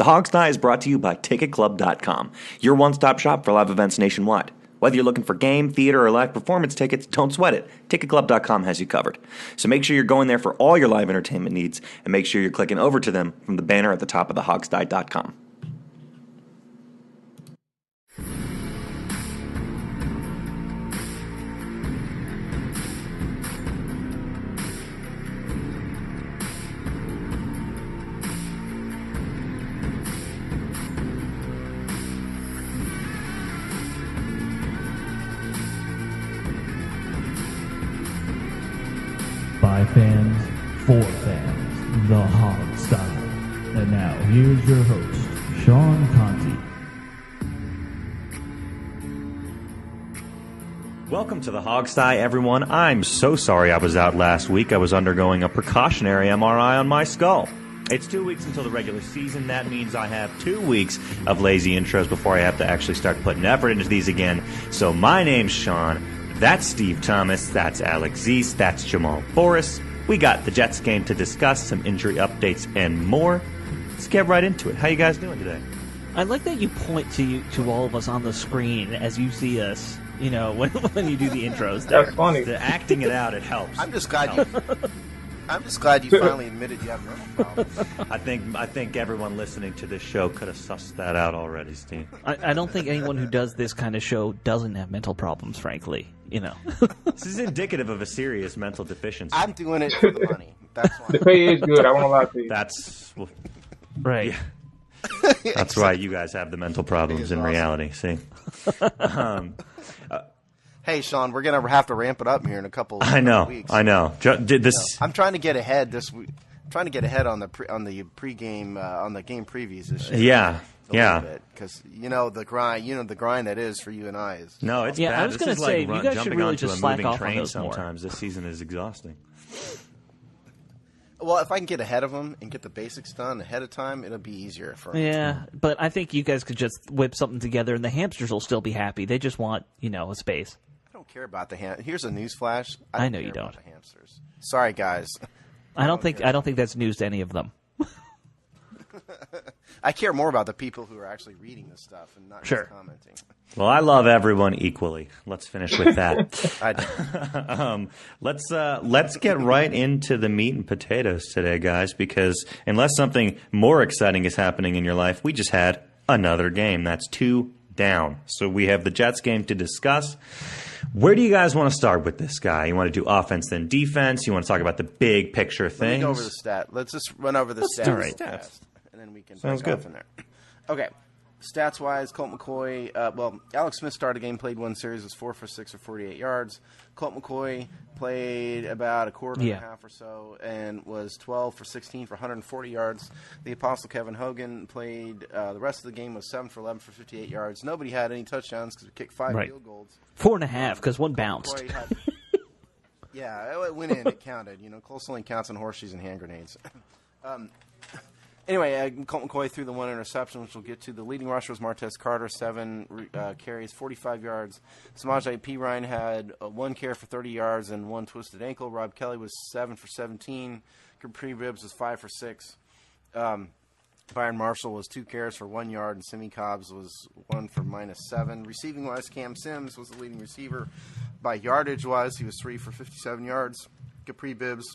The Hogsty is brought to you by TicketClub.com, your one-stop shop for live events nationwide. Whether you're looking for game, theater, or live performance tickets, don't sweat it. TicketClub.com has you covered. So make sure you're going there for all your live entertainment needs, and make sure you're clicking over to them from the banner at the top of thehogsty.com. By fans, for fans, the Hog Style. And now, here's your host, Sean Conti. Welcome to the Hogsty, everyone. I'm so sorry I was out last week. I was undergoing a precautionary MRI on my skull. It's 2 weeks until the regular season. That means I have 2 weeks of lazy intros before I have to actually start putting effort into these again. So my name's Sean. That's Steve Thomas, that's Alex Zeese, that's Jamal Boris. We got the Jets game to discuss, some injury updates, and more. Let's get right into it. How you guys doing today? I like that you point to all of us on the screen as you see us, you know, when you do the intros. That's funny. The acting it out, it helps. I'm just glad you finally admitted you have mental problems. I think everyone listening to this show could have sussed that out already, Steve. I don't think anyone who does this kind of show doesn't have mental problems, frankly. You know. This is indicative of a serious mental deficiency. I'm doing it for the money. That's why. The pay is good. I won't lie to you. That's right. Yeah. That's why you guys have the mental problems in awesome. Reality. See. Hey, Sean, we're gonna have to ramp it up here in a couple. I know. Weeks. I know. Did this? I'm trying to get ahead this week. Trying to get ahead on the pregame on the game previews this year. Yeah. Because you know the grind that is for you and I is. No, it's Yeah, bad. I was going to say, you guys should jumping really onto just a slack moving off on train those more. sometimes. This season is exhausting. Well, if I can get ahead of them and get the basics done ahead of time, it'll be easier for me. Yeah, but I think you guys could just whip something together, and the hamsters will still be happy. They just want, a space. I don't care about the Here's a news flash. I know you care don't. about the hamsters. Sorry, guys. I don't think that's news to any of them. I care more about the people who are actually reading this stuff and not Sure. just commenting. Well, I love everyone equally. Let's finish with that. I do. Let's get right into the meat and potatoes today, guys, because unless something more exciting is happening in your life, we just had another game. That's 2 down. So we have the Jets game to discuss. Where do you guys want to start with this guy? You want to do offense, then defense? You want to talk about the big picture Let me things? go over the stat. Let's just run over the stats. do it. real fast, and then we can Sounds break good. off in there. Okay. Stats-wise, Colt McCoy, Alex Smith started a game, played one series, was 4 for 6 for 48 yards. Colt McCoy played about a quarter and a half or so and was 12 for 16 for 140 yards. The Apostle Kevin Hogan played the rest of the game, was 7 for 11 for 58 yards. Nobody had any touchdowns because we kicked 5 field goals. 4.5 because one bounced. Yeah, it went in. It counted. Close only counts on horseshoes and hand grenades. Anyway, Colt McCoy threw the 1 interception, which we'll get to. The leading rusher was Martez Carter, 7 carries, 45 yards. Samaje Perine had 1 carry for 30 yards and 1 twisted ankle. Rob Kelly was 7 for 17. Capri Bibbs was 5 for 6. Byron Marshall was 2 carries for 1 yard, and Simi Cobbs was 1 for -7. Receiving-wise, Cam Sims was the leading receiver. By yardage-wise, he was 3 for 57 yards. Capri Bibbs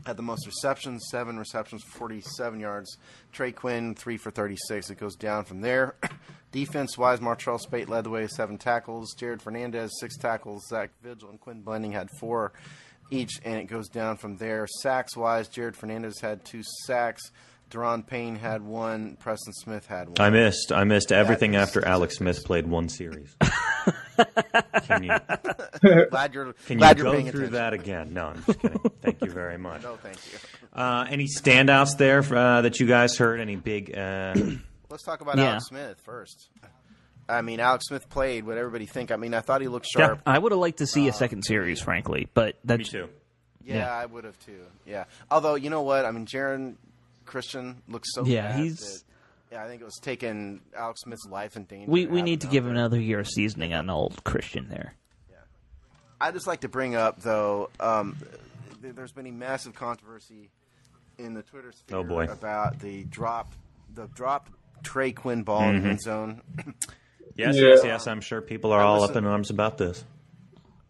had the most receptions, 7 receptions for 47 yards. Trey Quinn, 3 for 36. It goes down from there. Defense-wise, Martrell Spate led the way, 7 tackles. Jared Fernandez, 6 tackles. Zach Vigil and Quinn Blending had 4 each, and it goes down from there. Sacks-wise, Jared Fernandez had 2 sacks. Deron Payne had 1. Preston Smith had 1. I missed everything after Alex Smith played 1 series. Can you Glad you're go paying through attention. that again? No, I'm just kidding. Thank you very much. No, thank you. Any standouts there that you guys heard? Any big? Let's talk about Alex Smith first. I mean, Alex Smith played what everybody think. I mean, I thought he looked sharp. I would have liked to see a second series, frankly, but that's Me too. Yeah, I would have too. Yeah. Although, you know what? I mean, Jaron Christian looks so bad he's. that, I think it was taking Alex Smith's life in danger. We need to give him another year of seasoning on old Christian there. Yeah. I'd just like to bring up, though, there's been a massive controversy in the Twitter sphere about the the dropped Trey Quinn ball in the end zone. Yes. I'm sure people are all up in arms about this.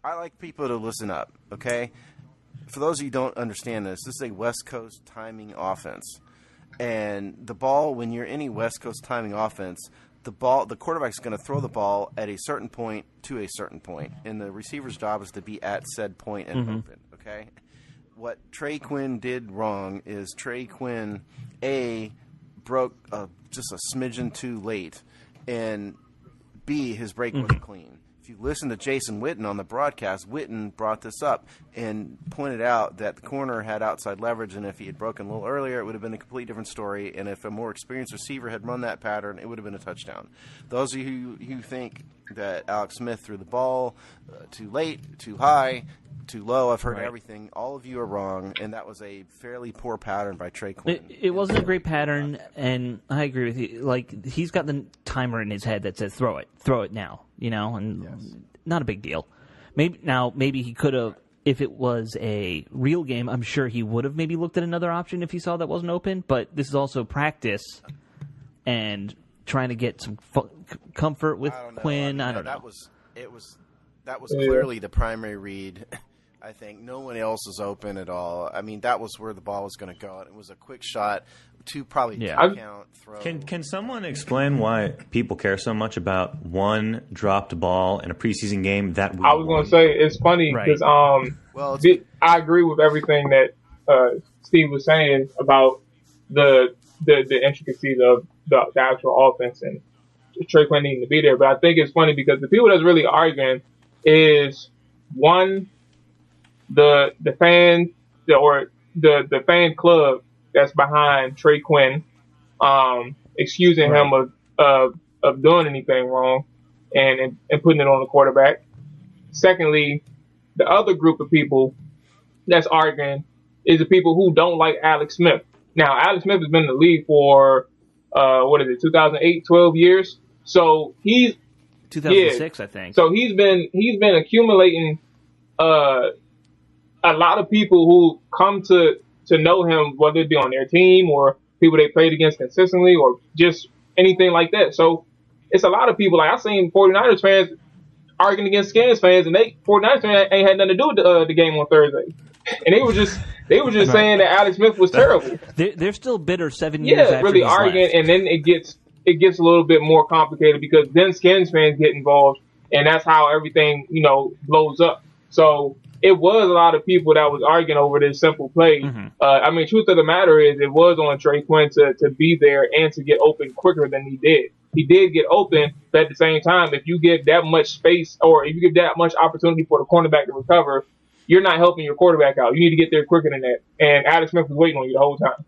I like people to listen up, okay? For those of you who don't understand this is a West Coast timing offense. And the ball, when you're in a West Coast timing offense, the quarterback's going to throw the ball at a certain point to a certain point. And the receiver's job is to be at said point and open, okay? What Trey Quinn did wrong is Trey Quinn, broke just a smidgen too late, and B, his break wasn't clean. If you listen to Jason Witten on the broadcast, Witten brought this up and pointed out that the corner had outside leverage, and if he had broken a little earlier, it would have been a completely different story, and if a more experienced receiver had run that pattern, it would have been a touchdown. Those of you who think that Alex Smith threw the ball too late, too high, too low, I've heard everything. All of you are wrong, and that was a fairly poor pattern by Trey Quinn. It wasn't a great pattern, and I agree with you. Like, he's got the timer in his head that says throw it now, and not a big deal. Maybe he could have, if it was a real game, I'm sure he would have maybe looked at another option if he saw that wasn't open, but this is also practice and trying to get some comfort with Quinn. I don't know. That was clearly the primary read. I think no one else was open at all. I mean, that was where the ball was going to go. It was a quick shot, two-count throw. Can someone explain why people care so much about one dropped ball in a preseason game that we I was going to say, it's funny because I agree with everything that Steve was saying about the intricacies of the actual offense and Trey Quinn needing to be there. But I think it's funny because the people that's really arguing is, one, the fan or the fan club that's behind Trey Quinn, excusing him of doing anything wrong and putting it on the quarterback. Secondly, the other group of people that's arguing is the people who don't like Alex Smith. Now, Alex Smith has been in the league for 2008, 12 years. So he's 2006, I think. So he's been accumulating a lot of people who come to know him, whether it be on their team or people they played against consistently or just anything like that. So it's a lot of people. Like, I seen 49ers fans arguing against Skins fans, and 49ers fans ain't had nothing to do with the game on Thursday. And they were just saying that Alex Smith was terrible. They're still bitter 7 years after really he's arguing, left. And then it gets a little bit more complicated because then Skins fans get involved, and that's how everything, blows up. So it was a lot of people that was arguing over this simple play. I mean, truth of the matter is it was on Trey Quinn to be there and to get open quicker than he did. He did get open, but at the same time, if you give that much space or if you give that much opportunity for the cornerback to recover, you're not helping your quarterback out. You need to get there quicker than that. And Alex Smith was waiting on you the whole time.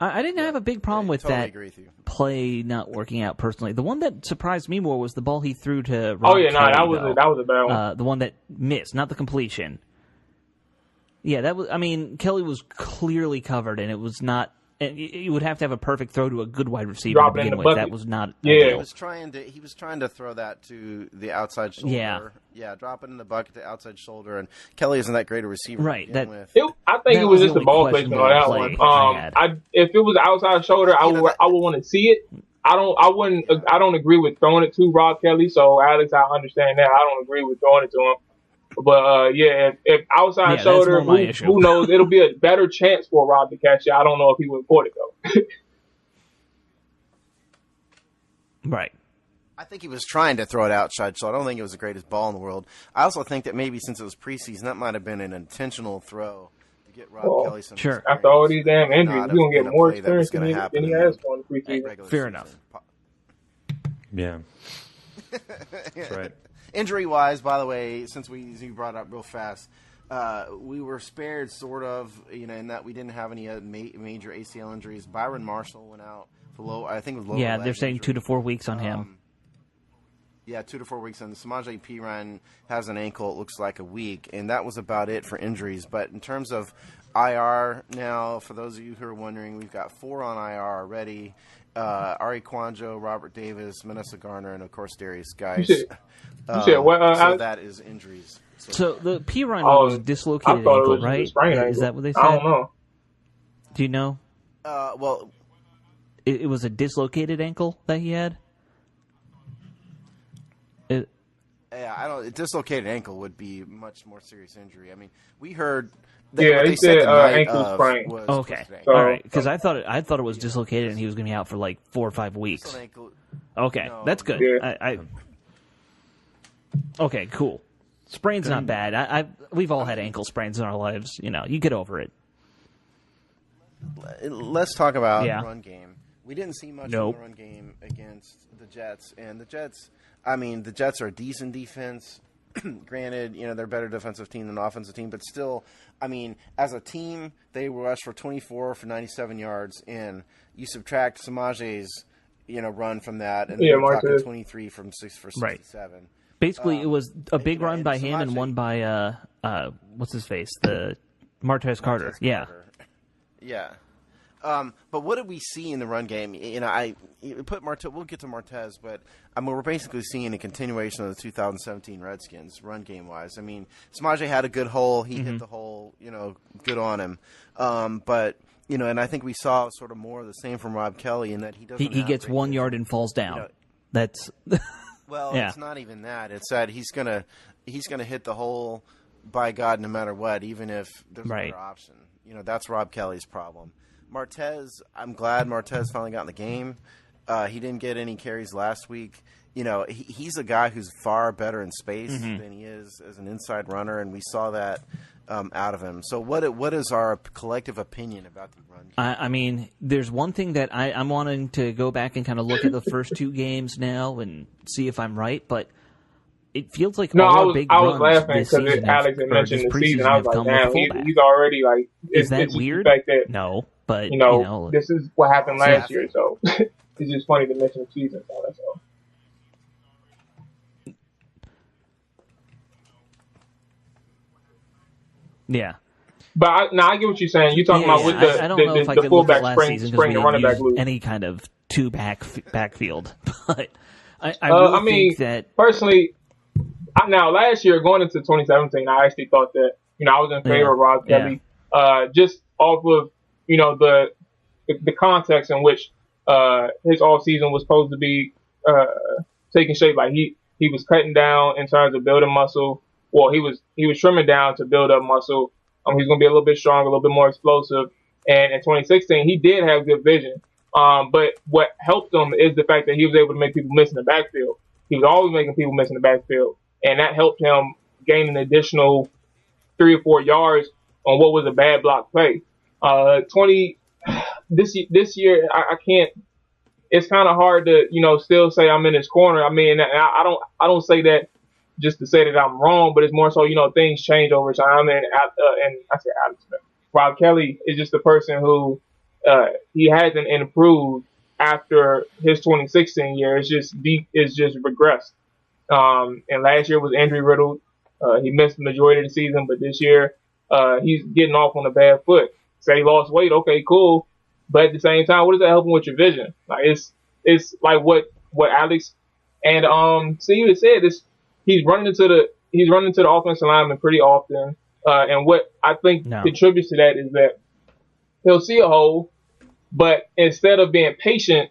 I didn't have a big problem with that play not working out personally. The one that surprised me more was the ball he threw to Rob Kelly, that was a bad one. The one that missed, not the completion. Yeah, that was. I mean, Kelly was clearly covered, and it was not. And you would have to have a perfect throw to a good wide receiver to begin with. Bucket. That was not. Yeah, he was trying to throw that to the outside shoulder. Yeah, drop it in the bucket to outside shoulder. And Kelly isn't that great a receiver. Right. I think it was just a ball placement on that one. If it was outside shoulder, I would want to see it. I don't agree with throwing it to Rob Kelly. So Alex, I understand that. I don't agree with throwing it to him. But if outside shoulder, who knows? It'll be a better chance for Rob to catch it. I don't know if he would caught it though. Right. I think he was trying to throw it outside, so I don't think it was the greatest ball in the world. I also think that maybe since it was preseason, that might have been an intentional throw to get Rob Kelly some experience. After all these damn injuries, he's going to get more experience than he has on the preseason. Fair enough. Yeah. That's right. Injury-wise, by the way, since you brought it up real fast, we were spared sort of, in that we didn't have any major ACL injuries. Byron Marshall went out for lower leg they're saying injury. 2 to 4 weeks on him. Yeah, 2 to 4 weeks. And Samaje Perine has an ankle, it looks like a week. And that was about it for injuries. But in terms of IR now, for those of you who are wondering, we've got 4 on IR already. Ari Kwanjo, Robert Davis, Manessa Garner, and, of course, Darius Geis. You said what? So that is injuries. So the P. Ryan was dislocated ankle, right? Is that what they said? I don't know. Do you know? Well, it was a dislocated ankle that he had. Yeah, I don't. A dislocated ankle would be much more serious injury. I mean, we heard. They said ankle sprain. Okay, so, all right. Because I thought it was dislocated and he was going to be out for like 4 or 5 weeks. Okay, that's good. Yeah. Okay, cool. Sprain's not bad. We've all had ankle sprains in our lives. You know, you get over it. Let's talk about the run game. We didn't see much in the run game against the Jets, and the Jets. I mean, the Jets are a decent defense. Granted, you know, they're a better defensive team than offensive team, but still, I mean, as a team, they rushed for 24 for 97 yards, and you subtract Samaje's, you know, run from that, and you're talking 23 from 6 for 67. Right. Basically, it was a big run by him and one by what's his face, the Martez Carter. Yeah. Yeah. But what did we see in the run game? You know, we'll get to Martez, but I mean, we're basically seeing a continuation of the 2017 Redskins run game wise. I mean, Samaje had a good hole. He hit the hole, you know, good on him. But, you know, and I think we saw sort of more of the same from Rob Kelly in that he doesn't. He gets 1 yard and falls down. You know, that's. Well, it's not even that. It's that he's gonna hit the hole by God no matter what, even if there's another option. You know, that's Rob Kelly's problem. Martez, I'm glad Martez finally got in the game. He didn't get any carries last week. You know, he's a guy who's far better in space than he is as an inside runner, and we saw that out of him. So what is our collective opinion about the run game? I mean, there's one thing that I'm wanting to go back and kind of look at the first 2 games now and see if I'm right, but it feels like I was laughing because Alex had mentioned the season. I was like, damn, he's already like. Is that weird? No, but you know, this is what happened last year, so it's just funny to mention the season. So that's all. Yeah. But I get what you're saying. You're talking about with the fullback spring the running back loose. Any kind of 2 backfield, but I really think that personally. Now, last year, going into 2017, I actually thought that, you know, I was in favor of Rob Kelly, just off of, you know, the context in which his offseason was supposed to be taking shape. Like, he was cutting down in terms of building muscle. Well, he was trimming down to build up muscle. He's going to be a little bit stronger, a little bit more explosive. And in 2016, he did have good vision. But what helped him is the fact that he was able to make people miss in the backfield. He was always making people miss in the backfield. And that helped him gain an additional 3 or 4 yards on what was a bad block play. This year, I can't. It's kind of hard to, you know, still say I'm in his corner. I mean, I don't say that just to say that I'm wrong, but it's more so, you know, things change over time. And I say Alex Smith. Rob Kelly is just the person who he hasn't improved after his 2016 year. It's just regressed. And last year was injury riddled. He missed the majority of the season, but this year, he's getting off on a bad foot. Say he lost weight, okay, cool. But at the same time, what does that help him with your vision? Like it's like what Alex and Steve said. He's running into the offensive lineman pretty often. And what I think contributes to that is that he'll see a hole, but instead of being patient,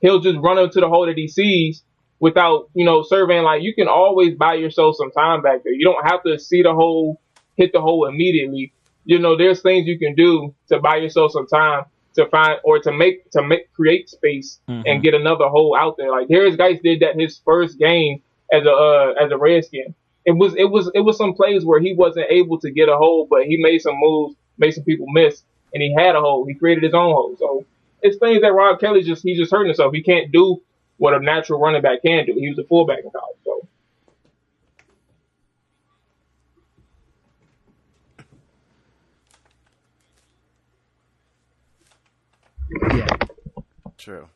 he'll just run into the hole that he sees without, you know, surveying. Like, you can always buy yourself some time back there. You don't have to see the hole, hit the hole immediately. You know, there's things you can do to buy yourself some time to find or to create space and get another hole out there. Like, Darius Geis did that his first game as a Redskin. It was some plays where he wasn't able to get a hole, but he made some moves, made some people miss, and he had a hole. He created his own hole. So it's things that Rob Kelly he's just hurting himself. He can't do what a natural running back can do. He was a fullback in college. So. Yeah. True.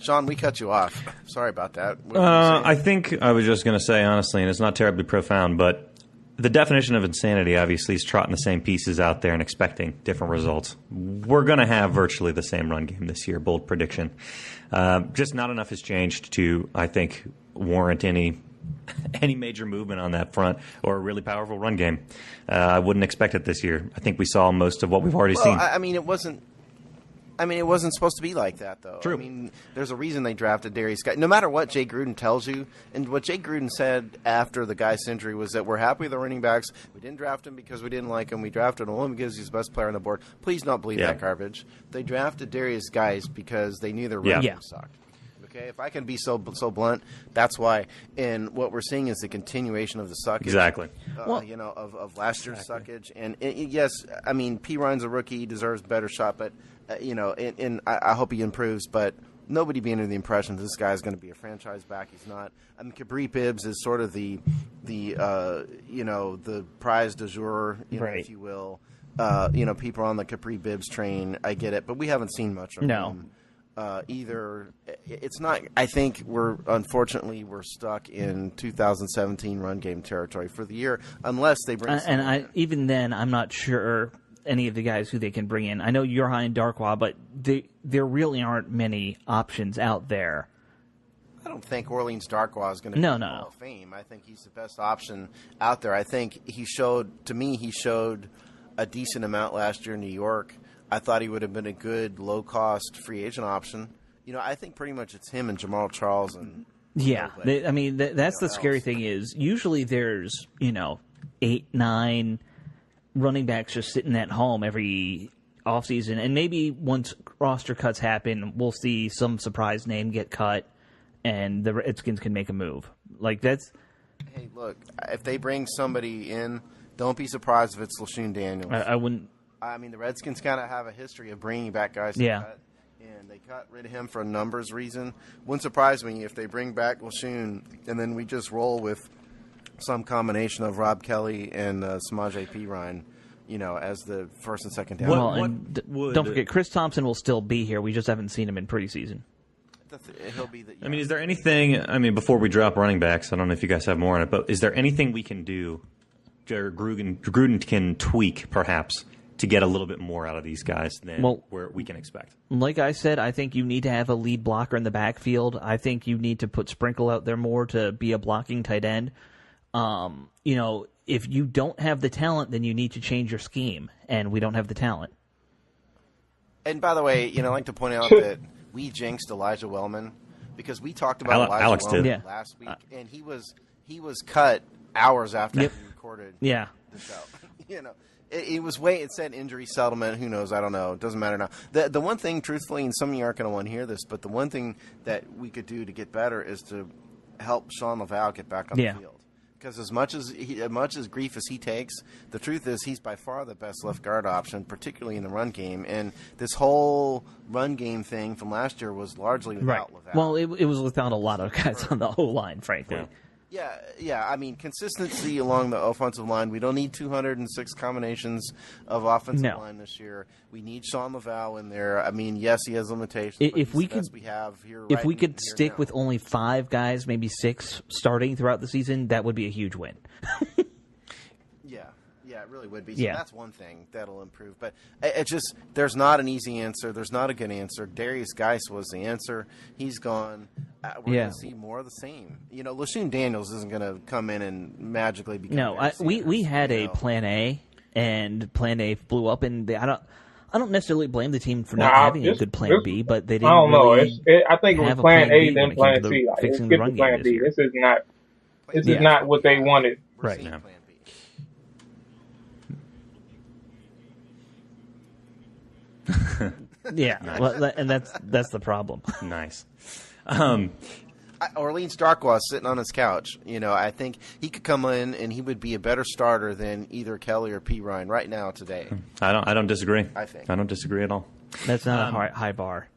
Sean, we cut you off. Sorry about that. I think I was just going to say, honestly, and it's not terribly profound, but the definition of insanity obviously is trotting the same pieces out there and expecting different results. We're going to have virtually the same run game this year, bold prediction. Just not enough has changed to, I think, warrant any any major movement on that front or a really powerful run game. I wouldn't expect it this year. I think we saw most of what we've already seen. I mean, it wasn't supposed to be like that, though. True. I mean, there's a reason they drafted Darius Guice. No matter what Jay Gruden tells you, and what Jay Gruden said after the Guice injury was that we're happy with the running backs. We didn't draft him because we didn't like him. We drafted him only because he's the best player on the board. Please don't believe that garbage. They drafted Darius Guice because they knew their run game sucked. Okay, if I can be so blunt, that's why. And what we're seeing is the continuation of the suckage. Exactly. Of last year's suckage. And yes, I mean, P. Ryan's a rookie, he deserves a better shot, but and I hope he improves. But nobody be under the impression that this guy is going to be a franchise back. He's not. I mean, Kabri Bibbs is sort of the prize du jour, if you will. People are on the Kabri Bibbs train. I get it, but we haven't seen much of him. Either it's not. I think we're stuck in 2017 run game territory for the year, unless they bring. Even then, I'm not sure any of the guys who they can bring in. I know you're high in Darkwa, but there really aren't many options out there. I don't think Orleans Darkwa is going to be Hall of Fame. I think he's the best option out there. I think he showed a decent amount last year in New York. I thought he would have been a good low-cost free agent option. I think pretty much it's him and Jamal Charles and that's the scary thing is usually there's 8, 9 running backs just sitting at home every offseason, and maybe once roster cuts happen, we'll see some surprise name get cut, and the Redskins can make a move. Like that's. Hey, look! If they bring somebody in, don't be surprised if it's LaShawn Daniels. I wouldn't. I mean, the Redskins kind of have a history of bringing back guys to cut, and they got rid of him for a numbers reason. Wouldn't surprise me if they bring back LaShawn, and then we just roll with some combination of Rob Kelly and Samaje Perine, as the first and second down. Don't forget, Chris Thompson will still be here. We just haven't seen him in preseason. He'll be the. I mean, is there anything? I mean, before we drop running backs, I don't know if you guys have more on it, but is there anything we can do, or Gruden can tweak, perhaps, to get a little bit more out of these guys than where we can expect? Like I said, I think you need to have a lead blocker in the backfield. I think you need to put Sprinkle out there more to be a blocking tight end. If you don't have the talent, then you need to change your scheme, and we don't have the talent. And by the way, I'd like to point out that we jinxed Elijah Wellman because we talked about Alex Wellman last week, and he was cut hours after we recorded the show. It said injury settlement. Who knows? I don't know. It doesn't matter now. The one thing, truthfully, and some of you aren't going to want to hear this, but the one thing that we could do to get better is to help Sean Laval get back on the field. Because as much as grief as he takes, the truth is he's by far the best left guard option, particularly in the run game. And this whole run game thing from last year was largely without Laval. Well, it was without a lot of guys on the O-line, frankly. Yeah. I mean, consistency along the offensive line. We don't need 206 combinations of offensive line this year. We need Sean Laval in there. I mean, yes, he has limitations. If we could stick with only 5 guys, maybe 6 starting throughout the season, that would be a huge win. Yeah, it really would be. So that's one thing that'll improve. But there's not an easy answer. There's not a good answer. Darius Guice was the answer. He's gone. We're going to see more of the same. LaShawn Daniels isn't going to come in and magically become. No, we had a plan A, and plan A blew up, and I don't necessarily blame the team for not having a good plan B, but they didn't. I don't know. Really I think it was plan A then plan C. Let's skip the plan B. This is not what they wanted right now. Nice. Well, and that's the problem. Nice. Orleans Darkwa sitting on his couch. I think he could come in and he would be a better starter than either Kelly or P. Ryan right now today. I don't disagree. I think I don't disagree at all. That's not a high bar.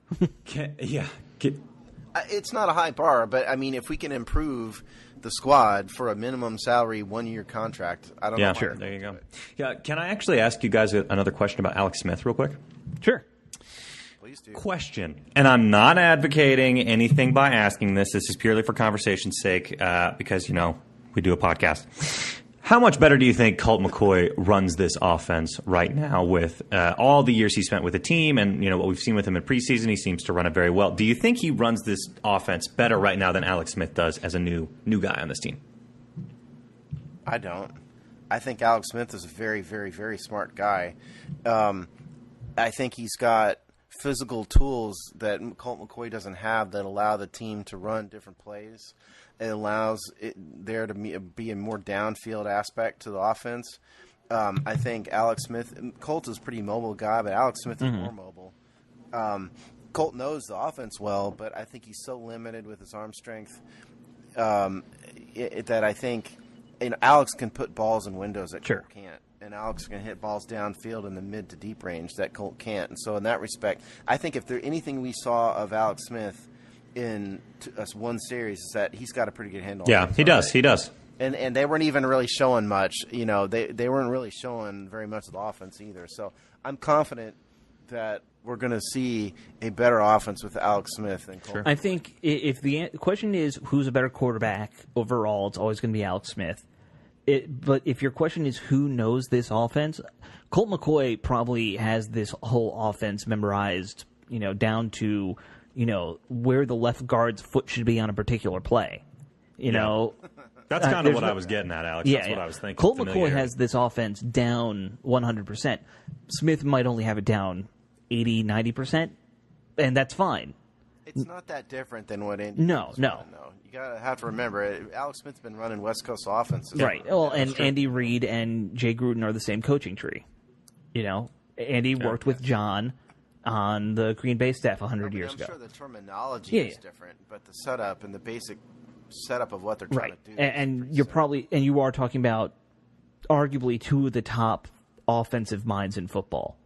It's not a high bar, but I mean, if we can improve the squad for a minimum salary 1-year contract, I don't know. Yeah, sure. There you go. Yeah, can I actually ask you guys another question about Alex Smith real quick? Sure. Please do. Question, and I'm not advocating anything by asking this. This is purely for conversation's sake because, we do a podcast. How much better do you think Colt McCoy runs this offense right now with all the years he spent with the team and what we've seen with him in preseason? He seems to run it very well. Do you think he runs this offense better right now than Alex Smith does as a new guy on this team? I don't. I think Alex Smith is a very, very, very smart guy. I think he's got physical tools that Colt McCoy doesn't have that allow the team to run different plays. It allows there to be a more downfield aspect to the offense. I think Alex Smith, Colt is a pretty mobile guy, but Alex Smith is more mobile. Colt knows the offense well, but I think he's so limited with his arm strength that I think Alex can put balls in windows that Colt can't. And Alex can hit balls downfield in the mid to deep range that Colt can't. And so in that respect, I think if there's anything we saw of Alex Smith in one series is that he's got a pretty good handle. Yeah, he does. He does. And they weren't even really showing much. They weren't really showing very much of the offense either. So I'm confident that we're going to see a better offense with Alex Smith than Colt. I think if the question is who's a better quarterback overall, it's always going to be Alex Smith. But if your question is who knows this offense, Colt McCoy probably has this whole offense memorized, down to where the left guard's foot should be on a particular play. That's kind of what I was getting at, Alex. That's what I was thinking. Colt McCoy has this offense down 100%. Smith might only have it down 80, 90%, and that's fine. It's not that different than what Andy No. You have to remember, Alex Smith's been running West Coast offenses. Right. Well, and Andy Reid and Jay Gruden are the same coaching tree. Andy worked with John on the Green Bay staff 100 years ago. I'm sure the terminology is different, but the setup and the basic setup of what they're trying to do. And you are talking about arguably two of the top offensive minds in football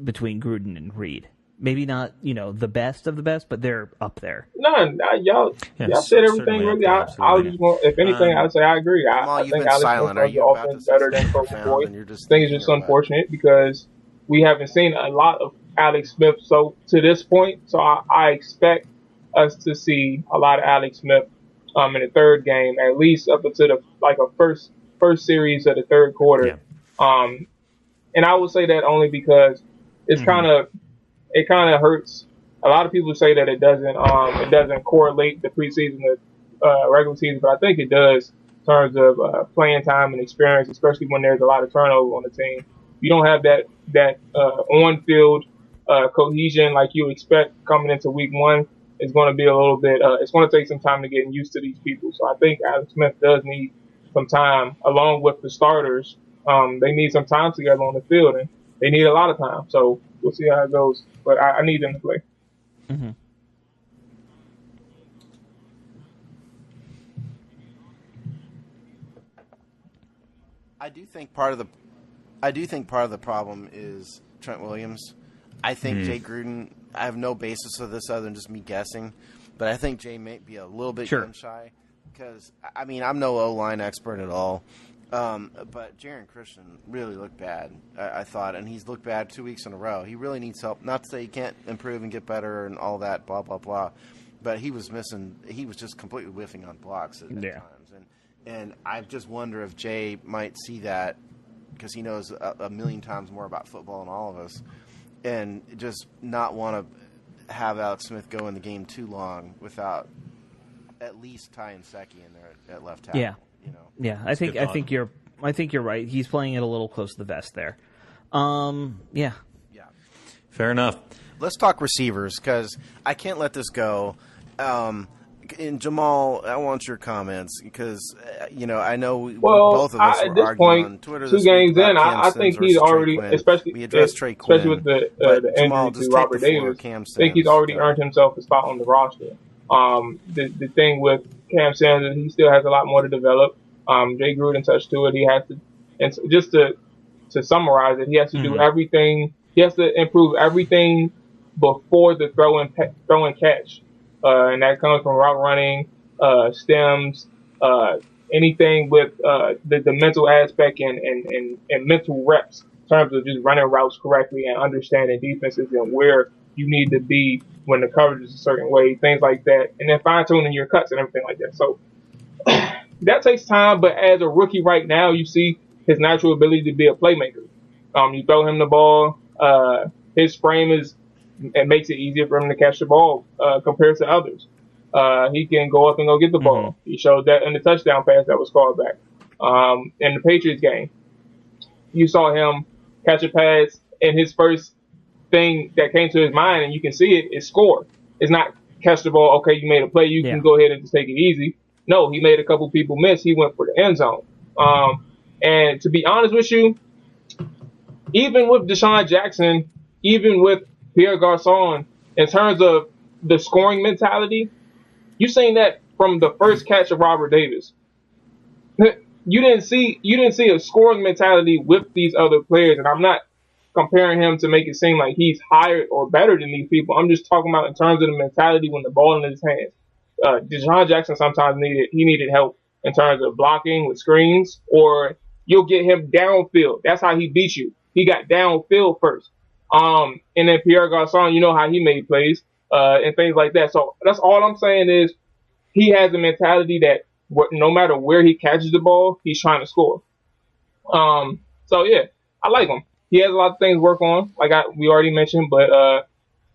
between Gruden and Reid. Maybe not, the best of the best, but they're up there. No, y'all said everything really. I was just going, if anything, I would say I agree. I think Alex Smith runs the offense better than Colt McCoy. I think it's just unfortunate because we haven't seen a lot of Alex Smith to this point. So I expect us to see a lot of Alex Smith in the third game, at least up until a first series of the third quarter. Yeah. And I would say that only because it's it kind of hurts. A lot of people say that it doesn't correlate the preseason to regular season, but I think it does in terms of playing time and experience, especially when there's a lot of turnover on the team. You don't have that on-field cohesion like you expect coming into week one. It's going to be a little bit. It's going to take some time to get used to these people. So I think Alex Smith does need some time, along with the starters. They need some time together on the field, and they need a lot of time. So we'll see how it goes. But I need them to play. Mm-hmm. I do think part of the problem is Trent Williams. I think Jay Gruden. I have no basis for this other than just me guessing, but I think Jay may be a little bit gun shy because I'm no O-line expert at all. But Jaron Christian really looked bad, I thought, and he's looked bad 2 weeks in a row. He really needs help. Not to say he can't improve and get better and all that, blah, blah, blah. But he was just completely whiffing on blocks at times. And I just wonder if Jay might see that because he knows a million times more about football than all of us and just not want to have Alex Smith go in the game too long without at least Ty and Secchi in there at left tackle. Yeah. Yeah, I think you're right. He's playing it a little close to the vest there. Yeah. Fair enough. Let's talk receivers because I can't let this go. And Jamal, I want your comments because I know both of us were arguing on Twitter. 2 games in, I think he's already, especially with the injury to Robert Davis, I think he's already earned himself a spot on the roster. The thing with Cam Sanders, he still has a lot more to develop. Jay Gruden touched to it. He has to, and so just to summarize it, he has to do everything. He has to improve everything before the throw and catch, and that comes from route running, stems, anything with the mental aspect and mental reps in terms of just running routes correctly and understanding defenses and where you need to be when the coverage is a certain way, things like that, and then fine tuning your cuts and everything like that. So that takes time. But as a rookie right now, you see his natural ability to be a playmaker. You throw him the ball, his frame it makes it easier for him to catch the ball compared to others. He can go up and go get the ball. He showed that in the touchdown pass that was called back. In the Patriots game, you saw him catch a pass, and his first thing that came to his mind, and you can see it, is score. It's not catch the ball, okay, you made a play, you can go ahead and just take it easy. No, he made a couple people miss. He went for the end zone. And to be honest with you, even with Deshaun Jackson, even with Pierre Garçon, in terms of the scoring mentality, you've seen that from the first catch of Robert Davis. You didn't see a scoring mentality with these other players, and I'm not comparing him to make it seem like he's higher or better than these people. I'm just talking about in terms of the mentality when the ball in his hands. Deshaun Jackson sometimes needed help in terms of blocking with screens, or you'll get him downfield. That's how he beat you. He got downfield first. And then Pierre Garçon, you know how he made plays, and things like that. So that's all I'm saying is he has a mentality that no matter where he catches the ball, he's trying to score. So yeah, I like him. He has a lot of things to work on, like we already mentioned, but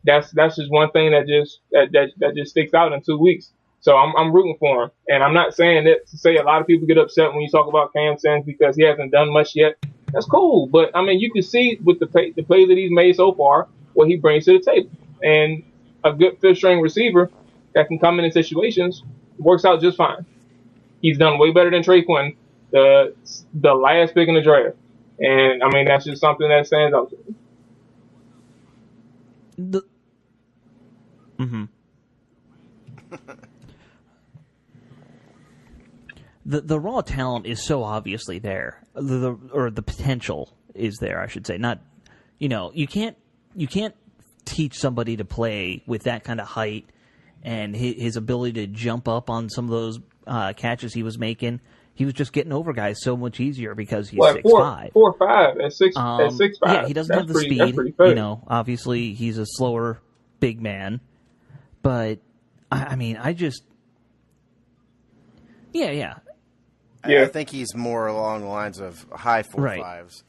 that's just one thing that just sticks out in 2 weeks. So I'm rooting for him, and I'm not saying that to say a lot of people get upset when you talk about Cam Sims because he hasn't done much yet. That's cool, but I mean you can see with the plays that he's made so far what he brings to the table, and a good fifth string receiver that can come in situations works out just fine. He's done way better than Trey Quinn, the last pick in the draft, and I mean that's just something that stands out to me. The raw talent is so obviously there, or the potential is there, I should say. Not, you can't teach somebody to play with that kind of height and his ability to jump up on some of those catches he was making. He was just getting over guys so much easier because he's 6'5". 4'5" at 6'5". Yeah, he doesn't have the speed. Obviously he's a slower big man, but I mean, I just. Yeah. I think he's more along the lines of high 4.5s,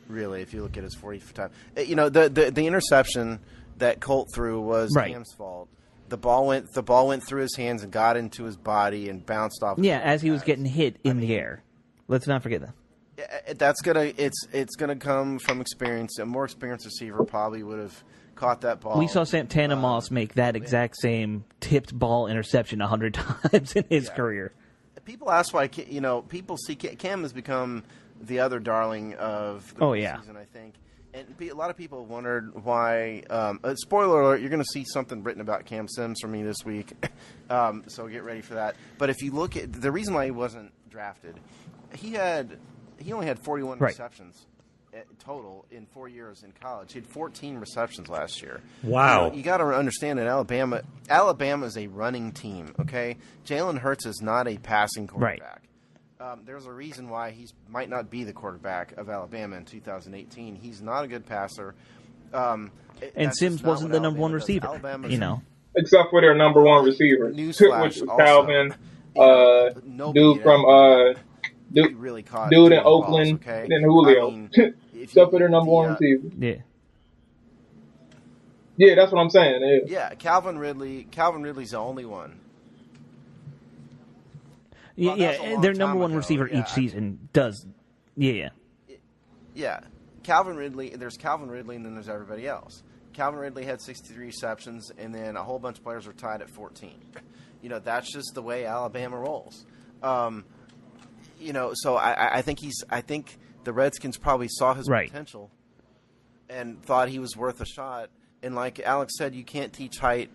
really, if you look at his 40 time. The interception that Colt threw was Cam's fault. The ball went through his hands and got into his body and bounced off. Yeah, as he was getting hit in the air. Let's not forget that. It's gonna come from experience. A more experienced receiver probably would have caught that ball. We saw Santana Moss make that exact same tipped ball interception 100 times in his career. People ask why, people see Cam has become the other darling of the season, I think. And a lot of people have wondered why. Spoiler alert, you're going to see something written about Cam Sims from me this week. So get ready for that. But if you look at the reason why he wasn't drafted, he only had 41 receptions total in 4 years in college. He had 14 receptions last year. Wow. You got to understand that Alabama is a running team, okay? Jalen Hurts is not a passing quarterback. There's a reason why he might not be the quarterback of Alabama in 2018. He's not a good passer. And Sims wasn't the number one receiver, Except for their number one receiver, which was Calvin, dude from dude in Oakland, balls, okay? And Julio. Except for their number one receiver. Yeah, that's what I'm saying. Yeah, Calvin Ridley's the only one. Well, their number one receiver each season does. Yeah. Calvin Ridley. There's Calvin Ridley, and then there's everybody else. Calvin Ridley had 63 receptions, and then a whole bunch of players were tied at 14. That's just the way Alabama rolls. So I think the Redskins probably saw his potential and thought he was worth a shot. And like Alex said, you can't teach height.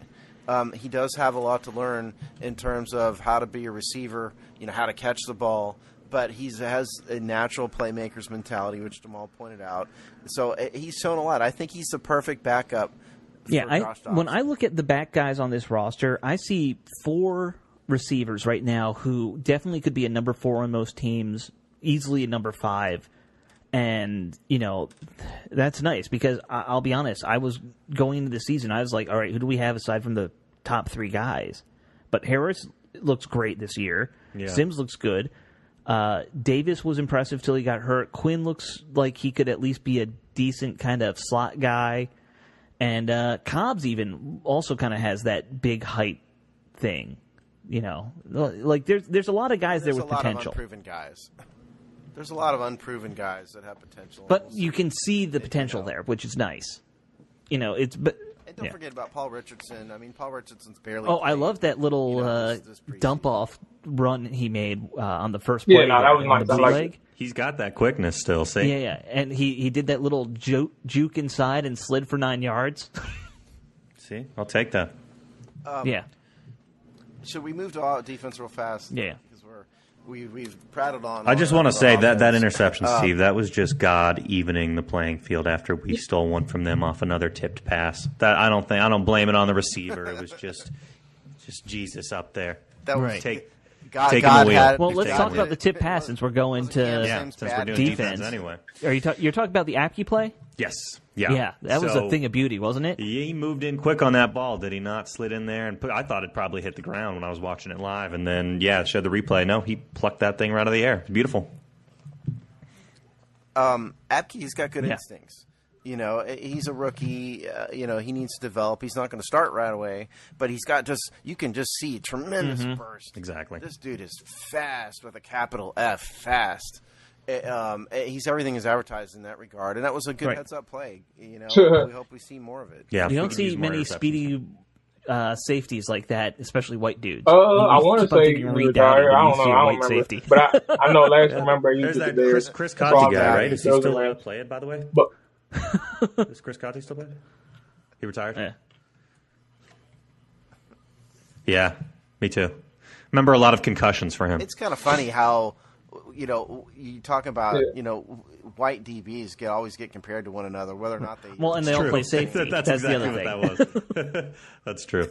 He does have a lot to learn in terms of how to be a receiver, how to catch the ball. But he has a natural playmaker's mentality, which Jamal pointed out. So he's shown a lot. I think he's the perfect backup for Josh Dobbs. When I look at the back guys on this roster, I see 4 receivers right now who definitely could be a number 4 on most teams, easily a number 5. And, that's nice because I'll be honest, I was going into the season, I was like, all right, who do we have aside from the top 3 guys? But Harris looks great this year. Yeah. Sims looks good. Davis was impressive till he got hurt. Quinn looks like he could at least be a decent kind of slot guy. And Cobbs even also kind of has that big height thing. You know, like there's a lot of guys there with potential. There's a lot of unproven guys that have potential. But you can see the potential there, which is nice. You know, And don't forget about Paul Richardson. I mean, Paul Richardson's barely. I love that little dump off run he made on the first play. Yeah, that was nice. I like He's got that quickness still. See? Yeah, and he did that little juke inside and slid for 9 yards. See, I'll take that. Yeah. Should we move to our defense real fast? Yeah. Because we've prattled on. I just want to say that interception, Steve, that was just God evening the playing field after we stole one from them off another tipped pass. That I don't blame it on the receiver. It was just Jesus up there. That was God the wheel. Well, let's talk about the tip pass since we're going to since we're doing defense anyway. Are you're talking about the Apke play? Yes. Yeah. Yeah, that was a thing of beauty, wasn't it? He moved in quick on that ball, did he not? Slid in there and I thought it probably hit the ground when I was watching it live, and then showed the replay. No, he plucked that thing right out of the air. It's beautiful. Apke's got good instincts. You know, he's a rookie. You know, he needs to develop. He's not going to start right away, but he's got you can just see tremendous burst. Exactly. This dude is fast with a capital F, fast. He's everything is advertised in that regard, and that was a good heads-up play. You know, we hope we see more of it. Yeah, you don't see many speedy safeties like that, especially white dudes. I want to say retired. I don't know. I don't remember. Safety. But I know last remember you there's that Chris Cotti guy, right? Is he still playing, by the way? Is Chris Cotti still playing? He retired? Yeah, me too. Remember a lot of concussions for him. It's kind of funny how, you know, you talk about, you know, white DBs always get compared to one another, whether or not they. Well, and they all play safety. That's exactly what that was. That's true.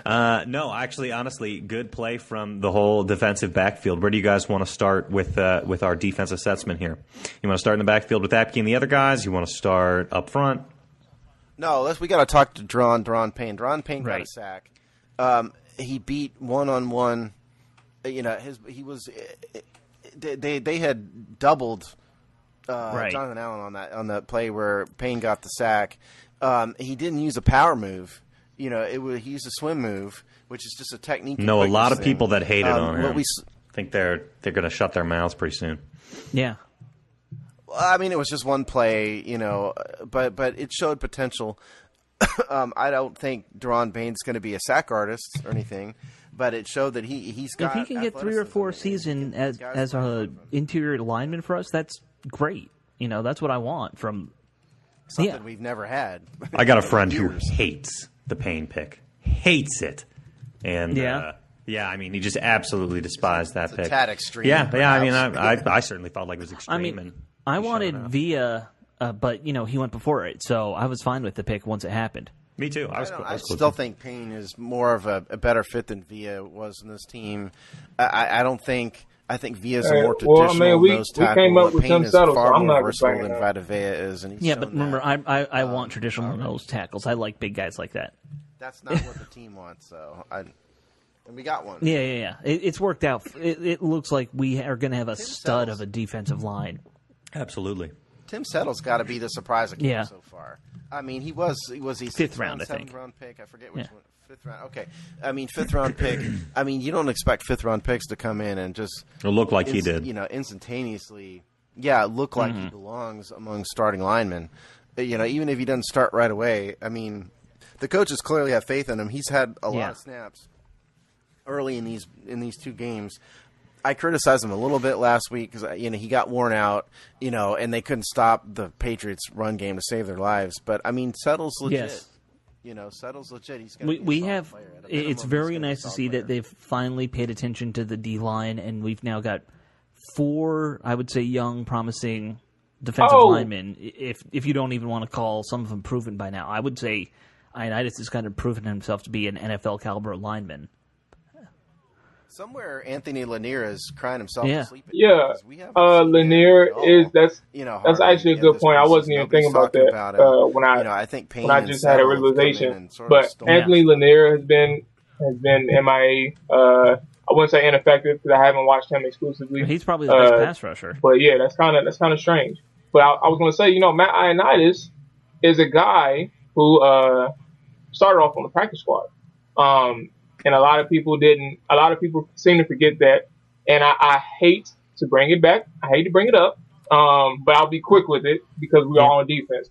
No, actually, honestly, good play from the whole defensive backfield. Where do you guys want to start with our defense assessment here? You want to start in the backfield with Apke and the other guys? You want to start up front? No, we got to talk to Deron Payne. Deron Payne got a sack. He beat one-on-one. You know, he was. They had doubled Jonathan Allen on that play where Payne got the sack. He didn't use a power move. You know, he used a swim move, which is just a technique. No, a lot of people that hated on him. I think they're going to shut their mouths pretty soon. Yeah. I mean, it was just one play, you know, but it showed potential. I don't think Deron Payne's going to be a sack artist or anything. But it showed that he's got. If he can get 3 or 4 seasons as a interior lineman for us, that's great. You know, that's what I want from something we've never had. I got a friend who hates the Payne pick, hates it, and I mean, he just absolutely despised that pick. A tad extreme. Yeah. I mean, I certainly felt like it was extreme. I mean, I wanted Villa, but you know, he went before it, so I was fine with the pick once it happened. Me too. I still think Payne is more of a better fit than Villa was in this team. I think Villa's a more traditional nose tackle. We came up with Payne Tim Settle, far so I'm more not versatile than Vita Vea is. And but remember, I want traditional nose tackles. I like big guys like that. That's not what the team wants, and we got one. Yeah. It's worked out. It looks like we are going to have a stud of a defensive line. Absolutely. Tim Settle's got to be the surprise of camp so far. I mean, he was he fifth round, I think. 7th round pick? I forget which one. 5th round. Okay. I mean, 5th round pick. I mean, you don't expect 5th round picks to come in and just look like he did. You know, instantaneously. Yeah, look like he belongs among starting linemen. You know, even if he doesn't start right away. I mean, the coaches clearly have faith in him. He's had a lot of snaps early in these 2 games. I criticized him a little bit last week because he got worn out, and they couldn't stop the Patriots' run game to save their lives. But I mean, Settle's legit. Yes. Settle's legit. He's we have. It's very nice to see that they've finally paid attention to the D line, and we've now got 4, I would say, young, promising defensive linemen. If you don't even want to call some of them proven by now, I would say Ioannidis has kind of proven himself to be an NFL caliber lineman. Somewhere Anthony Lanier is crying himself to sleep. Lanier is that's actually a good point. I wasn't even thinking about that when I think when I just had a realization. But Anthony Lanier has been MIA I wouldn't say ineffective because I haven't watched him exclusively. He's probably the best pass rusher. But yeah, that's kind of strange. But I was going to say, Matt Ioannidis is a guy who started off on the practice squad, and a lot of people didn't. A lot of people seem to forget that, and I hate to bring it back. I hate to bring it up, but I'll be quick with it because we're all on defense.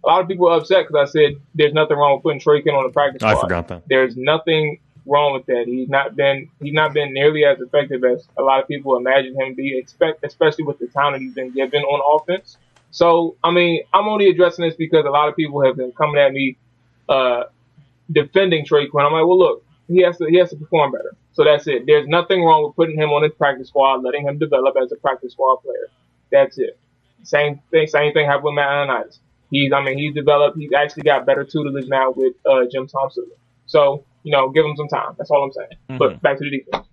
A lot of people are upset because I said there's nothing wrong with putting Trakin on the practice squad. I forgot that. There's nothing wrong with that. He's not been nearly as effective as a lot of people imagine him to be, especially with the talent he's been given on offense. So, I mean, I'm only addressing this because a lot of people have been coming at me defending Traquan. I'm like, well, look, he has to perform better. So that's it. There's nothing wrong with putting him on his practice squad, letting him develop as a practice squad player. That's it. Same thing happened with Matt Ioannidis. He's developed. He's actually got better tutelage now with Jim Thompson. So, give him some time. That's all I'm saying. Mm-hmm. But back to the defense.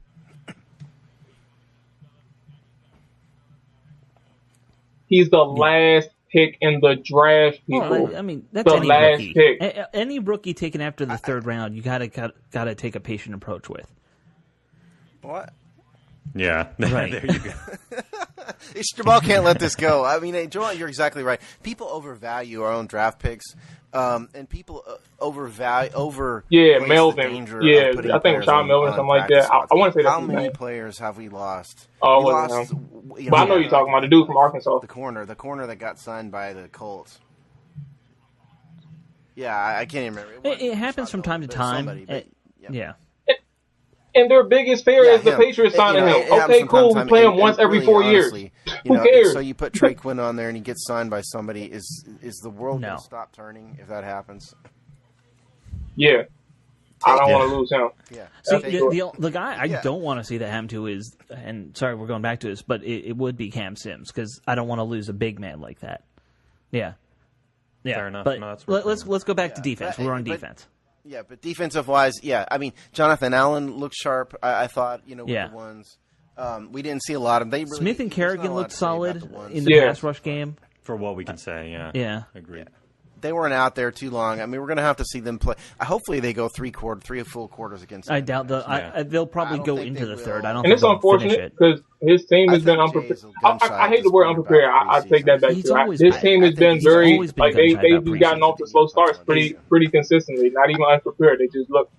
He's the last pick in the draft, people. Well, I mean, that's the last rookie. Pick. Any rookie taken after the third round, you gotta take a patient approach with. What? Yeah, right. There you go. Jamal can't let this go. I mean, Jamal, you're exactly right. People overvalue our own draft picks, and people overvalue Melvin. Yeah, I think Sean Melvin, something like that. I want to say that's how many players have we lost? Oh, we lost. But I know you're talking about the dude from Arkansas, the corner that got signed by the Colts. Yeah, I can't even remember. It happens from time to time. Yeah. And their biggest fear is the Patriots signing him. Okay, cool. We play him once every 4 years. Who cares? So you put Traquan on there and he gets signed by somebody. Is the world going to stop turning if that happens? Yeah. I don't want to lose him. Yeah. See, the guy I don't want to see that happen to is, and sorry, we're going back to this, but it would be Cam Sims because I don't want to lose a big man like that. Yeah. Fair enough. But no, let's go back to defense. We're on defense. Yeah, but defensive-wise, I mean, Jonathan Allen looked sharp, I thought, with the ones. We didn't see a lot of them. Smith and Kerrigan looked solid in the pass rush game. For what we can say, Yeah. Agreed. They weren't out there too long. I mean, we're going to have to see them play. Hopefully they go three full quarters against. I doubt they'll probably go into the third. I don't. And it's unfortunate because his team has been unprepared. I hate the word unprepared. I take that back. His team has been very like they've gotten off to slow starts pretty consistently. Not even unprepared. They just look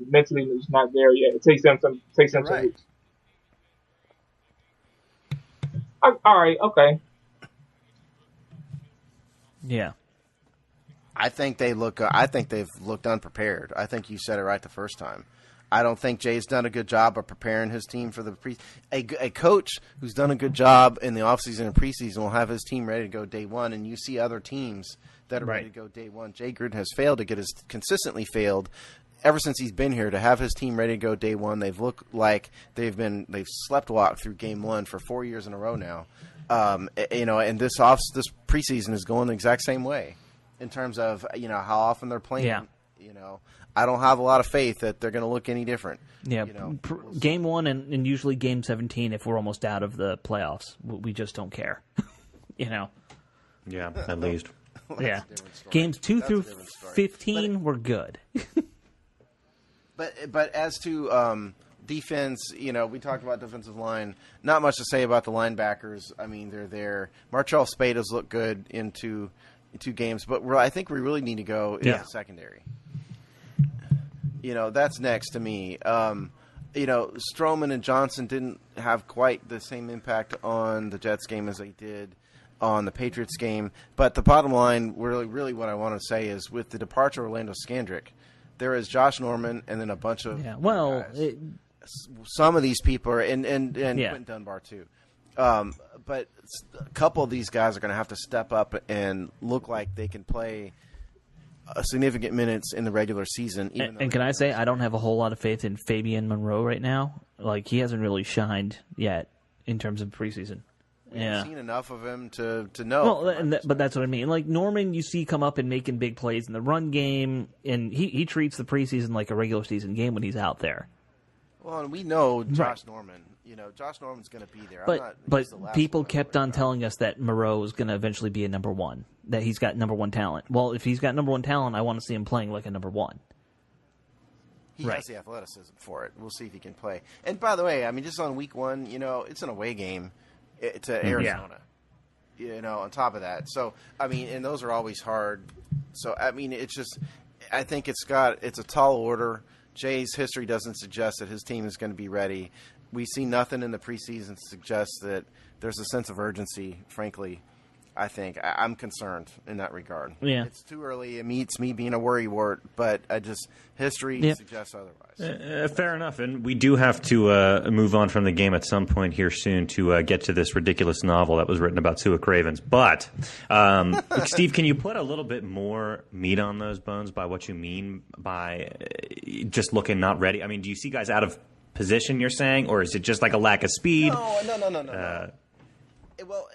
mentally just not there yet. It takes them some weeks. All right. Okay. Yeah. I think they've looked unprepared. I think you said it right the first time. I don't think Jay's done a good job of preparing his team for the a coach who's done a good job in the offseason and preseason will have his team ready to go day one, and you see other teams that are ready to go day one. Jay Gruden has consistently failed ever since he's been here to have his team ready to go day one. They've looked like they've sleptwalked through game one for 4 years in a row now. And this preseason is going the exact same way. In terms of how often they're playing, I don't have a lot of faith that they're going to look any different. Yeah, game one and usually game 17 if we're almost out of the playoffs, we just don't care. Yeah, at least. Yeah, games 2 through 15 were good. but as to defense, we talked about defensive line. Not much to say about the linebackers. I mean, they're there. Martrell Spade has looked good in two games, but I think we really need to go in the secondary. That's next to me. Stroman and Johnson didn't have quite the same impact on the Jets game as they did on the Patriots game. But the bottom line, really what I want to say is with the departure of Orlando Scandrick, there is Josh Norman and then a bunch of guys. Some of these people are, and Quentin Dunbar too. But a couple of these guys are going to have to step up and look like they can play significant minutes in the regular season. And can I say, I don't have a whole lot of faith in Fabian Monroe right now. Like, he hasn't really shined yet in terms of preseason. We haven't seen enough of him to know. Well, but that's what I mean. Like, Norman, you see come up and making big plays in the run game, and he treats the preseason like a regular season game when he's out there. Well, and we know Josh Norman. Josh Norman's going to be there. But people kept on telling us that Moreau is going to eventually be a number one, that he's got number one talent. Well, if he's got number one talent, I want to see him playing like a number one. He has the athleticism for it. We'll see if he can play. And by the way, I mean, just on week 1, it's an away game to Arizona. On top of that. So, I mean, and those are always hard. So, I mean, it's just, I think it's a tall order. Jay's history doesn't suggest that his team is going to be ready. We see nothing in the preseason to suggest that there's a sense of urgency, frankly. I think I'm concerned in that regard. Yeah. It's too early. It meets me being a worrywart, but history suggests otherwise. Fair enough. And we do have to move on from the game at some point here soon to get to this ridiculous novel that was written about Su'a Cravens. But, Steve, can you put a little bit more meat on those bones by what you mean by just looking not ready? I mean, do you see guys out of position, you're saying, or is it just like a lack of speed? No. Well,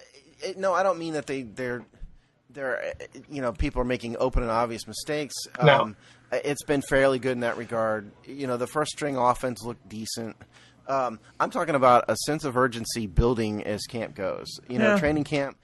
no, I don't mean that they're people are making open and obvious mistakes. No. It's been fairly good in that regard. The first string offense looked decent. I'm talking about a sense of urgency building as camp goes. Training camp,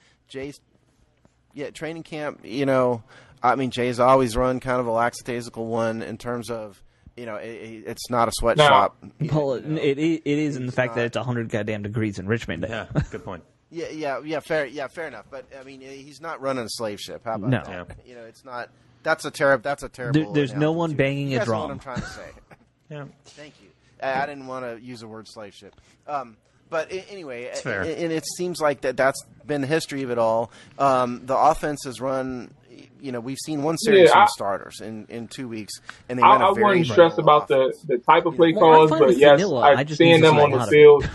training camp, I mean, Jay's always run kind of a lackadaisical one in terms of, it's not a sweatshop. Well, it is in the fact that it's 100 goddamn degrees in Richmond. Yeah, good point. Fair enough. But I mean, he's not running a slave ship. How about that? Yeah. It's not. That's a terrible. There's no one banging a drum. What I'm trying to say. Yeah. Thank you. I didn't want to use the word slave ship. But anyway, it's fair. And it seems like that's been the history of it all. The offense has run. We've seen one series from starters in 2 weeks, and they I wouldn't stress about the type of play calls, but yes, I've seen them on the field.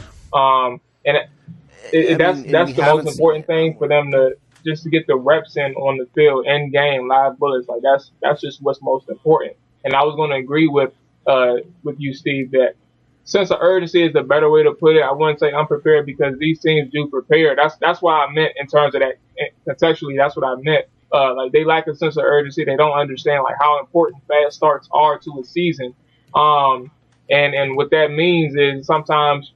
That's the most important thing for them to get the reps in on the field, end game, live bullets. Like that's just what's most important. And I was going to agree with you, Steve, that sense of urgency is the better way to put it. I wouldn't say unprepared because these teams do prepare. That's why I meant in terms of that contextually. That's what I meant. Like they lack a sense of urgency. They don't understand like how important fast starts are to a season. And what that means is sometimes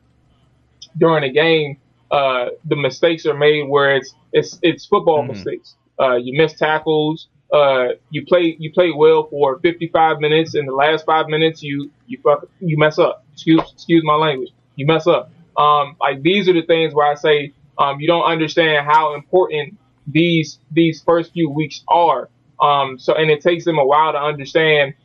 during a game, the mistakes are made where it's football mistakes. You miss tackles. You play well for 55 minutes. In the last 5 minutes, you mess up. Excuse my language. You mess up. Like these are the things where I say you don't understand how important these first few weeks are. And it takes them a while to understand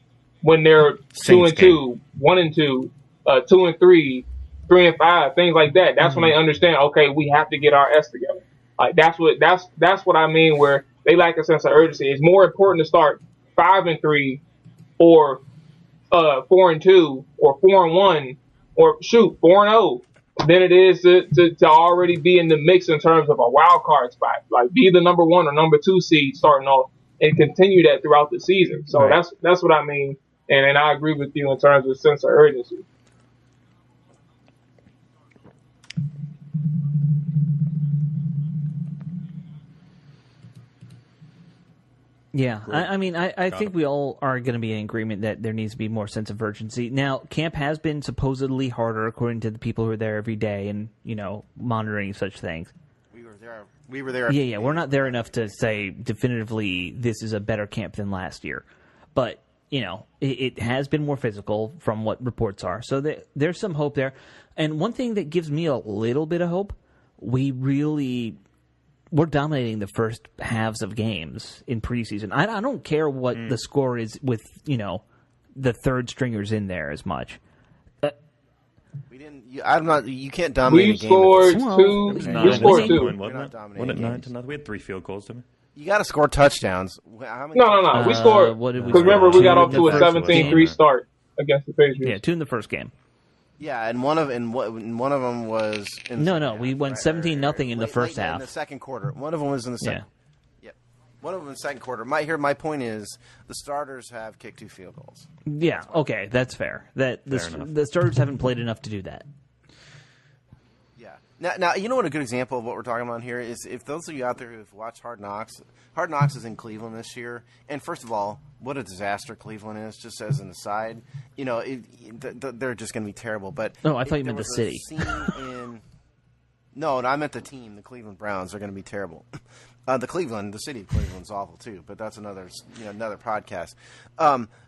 when they're 2-2, 1-2, 2-3, 3-5, things like that. That's when they understand. Okay, we have to get our S together. Like that's what I mean. Where they lack a sense of urgency. It's more important to start 5-3, or 4-2, or 4-1, or 4-0. Than it is to already be in the mix in terms of a wild card spot. Like be the number 1 or number 2 seed starting off and continue that throughout the season. So that's what I mean. And I agree with you in terms of sense of urgency. Yeah, I mean, I think we all are going to be in agreement that there needs to be more sense of urgency. Now, camp has been supposedly harder, according to the people who are there every day and, monitoring such things. We were there. Yeah, we're not there enough to say definitively this is a better camp than last year. But, it has been more physical from what reports are. So there's some hope there. And one thing that gives me a little bit of hope, we're dominating the first halves of games in preseason. I don't care what the score is with, the third stringers in there as much. We didn't. You can't dominate a game. We scored 2. We scored 2. Wasn't it 9-0? We had 3 field goals, didn't we? You got to score touchdowns. How many No. We scored. Because remember, we got off to a 17-3 start against the Patriots. Yeah, 2 in the first game. Yeah, and one of them was we went 17-0 in the first half. In the second quarter. One of them was in the second. Yeah. One of them in the second quarter. My point is the starters have kicked 2 field goals. Yeah, okay, that's fair. The starters haven't played enough to do that. Yeah. Now, you know what a good example of what we're talking about here is if those of you out there who've watched Hard Knocks is in Cleveland this year. And first of all, what a disaster Cleveland is, just as an aside. They're just going to be terrible. But I thought you meant the city. No, I meant the team. The Cleveland Browns are going to be terrible. The city of Cleveland's awful too, but that's another podcast.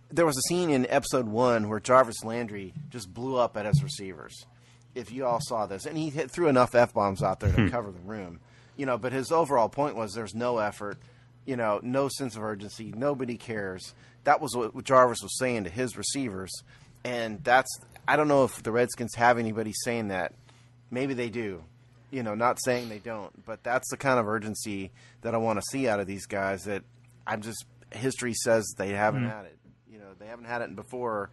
There was a scene in episode 1 where Jarvis Landry just blew up at his receivers. If you all saw this, and he threw enough F-bombs out there to cover the room, but his overall point was there's no effort, no sense of urgency, nobody cares. That was what Jarvis was saying to his receivers, and I don't know if the Redskins have anybody saying that. Maybe they do. Not saying they don't, but that's the kind of urgency that I want to see out of these guys that history says they haven't had it. They haven't had it before,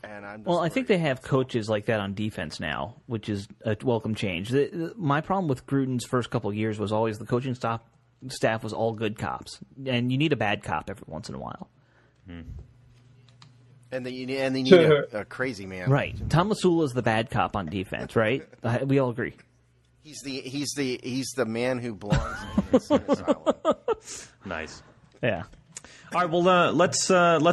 and I'm just I think they have coaches like that on defense now, which is a welcome change. My problem with Gruden's first couple of years was always the coaching staff was all good cops, and you need a bad cop every once in a while. And they need a crazy man. Right. Tom Masula is the bad cop on defense, right? We all agree. He's the man who belongs in the insane asylum. Nice. Yeah. All right. Well, let's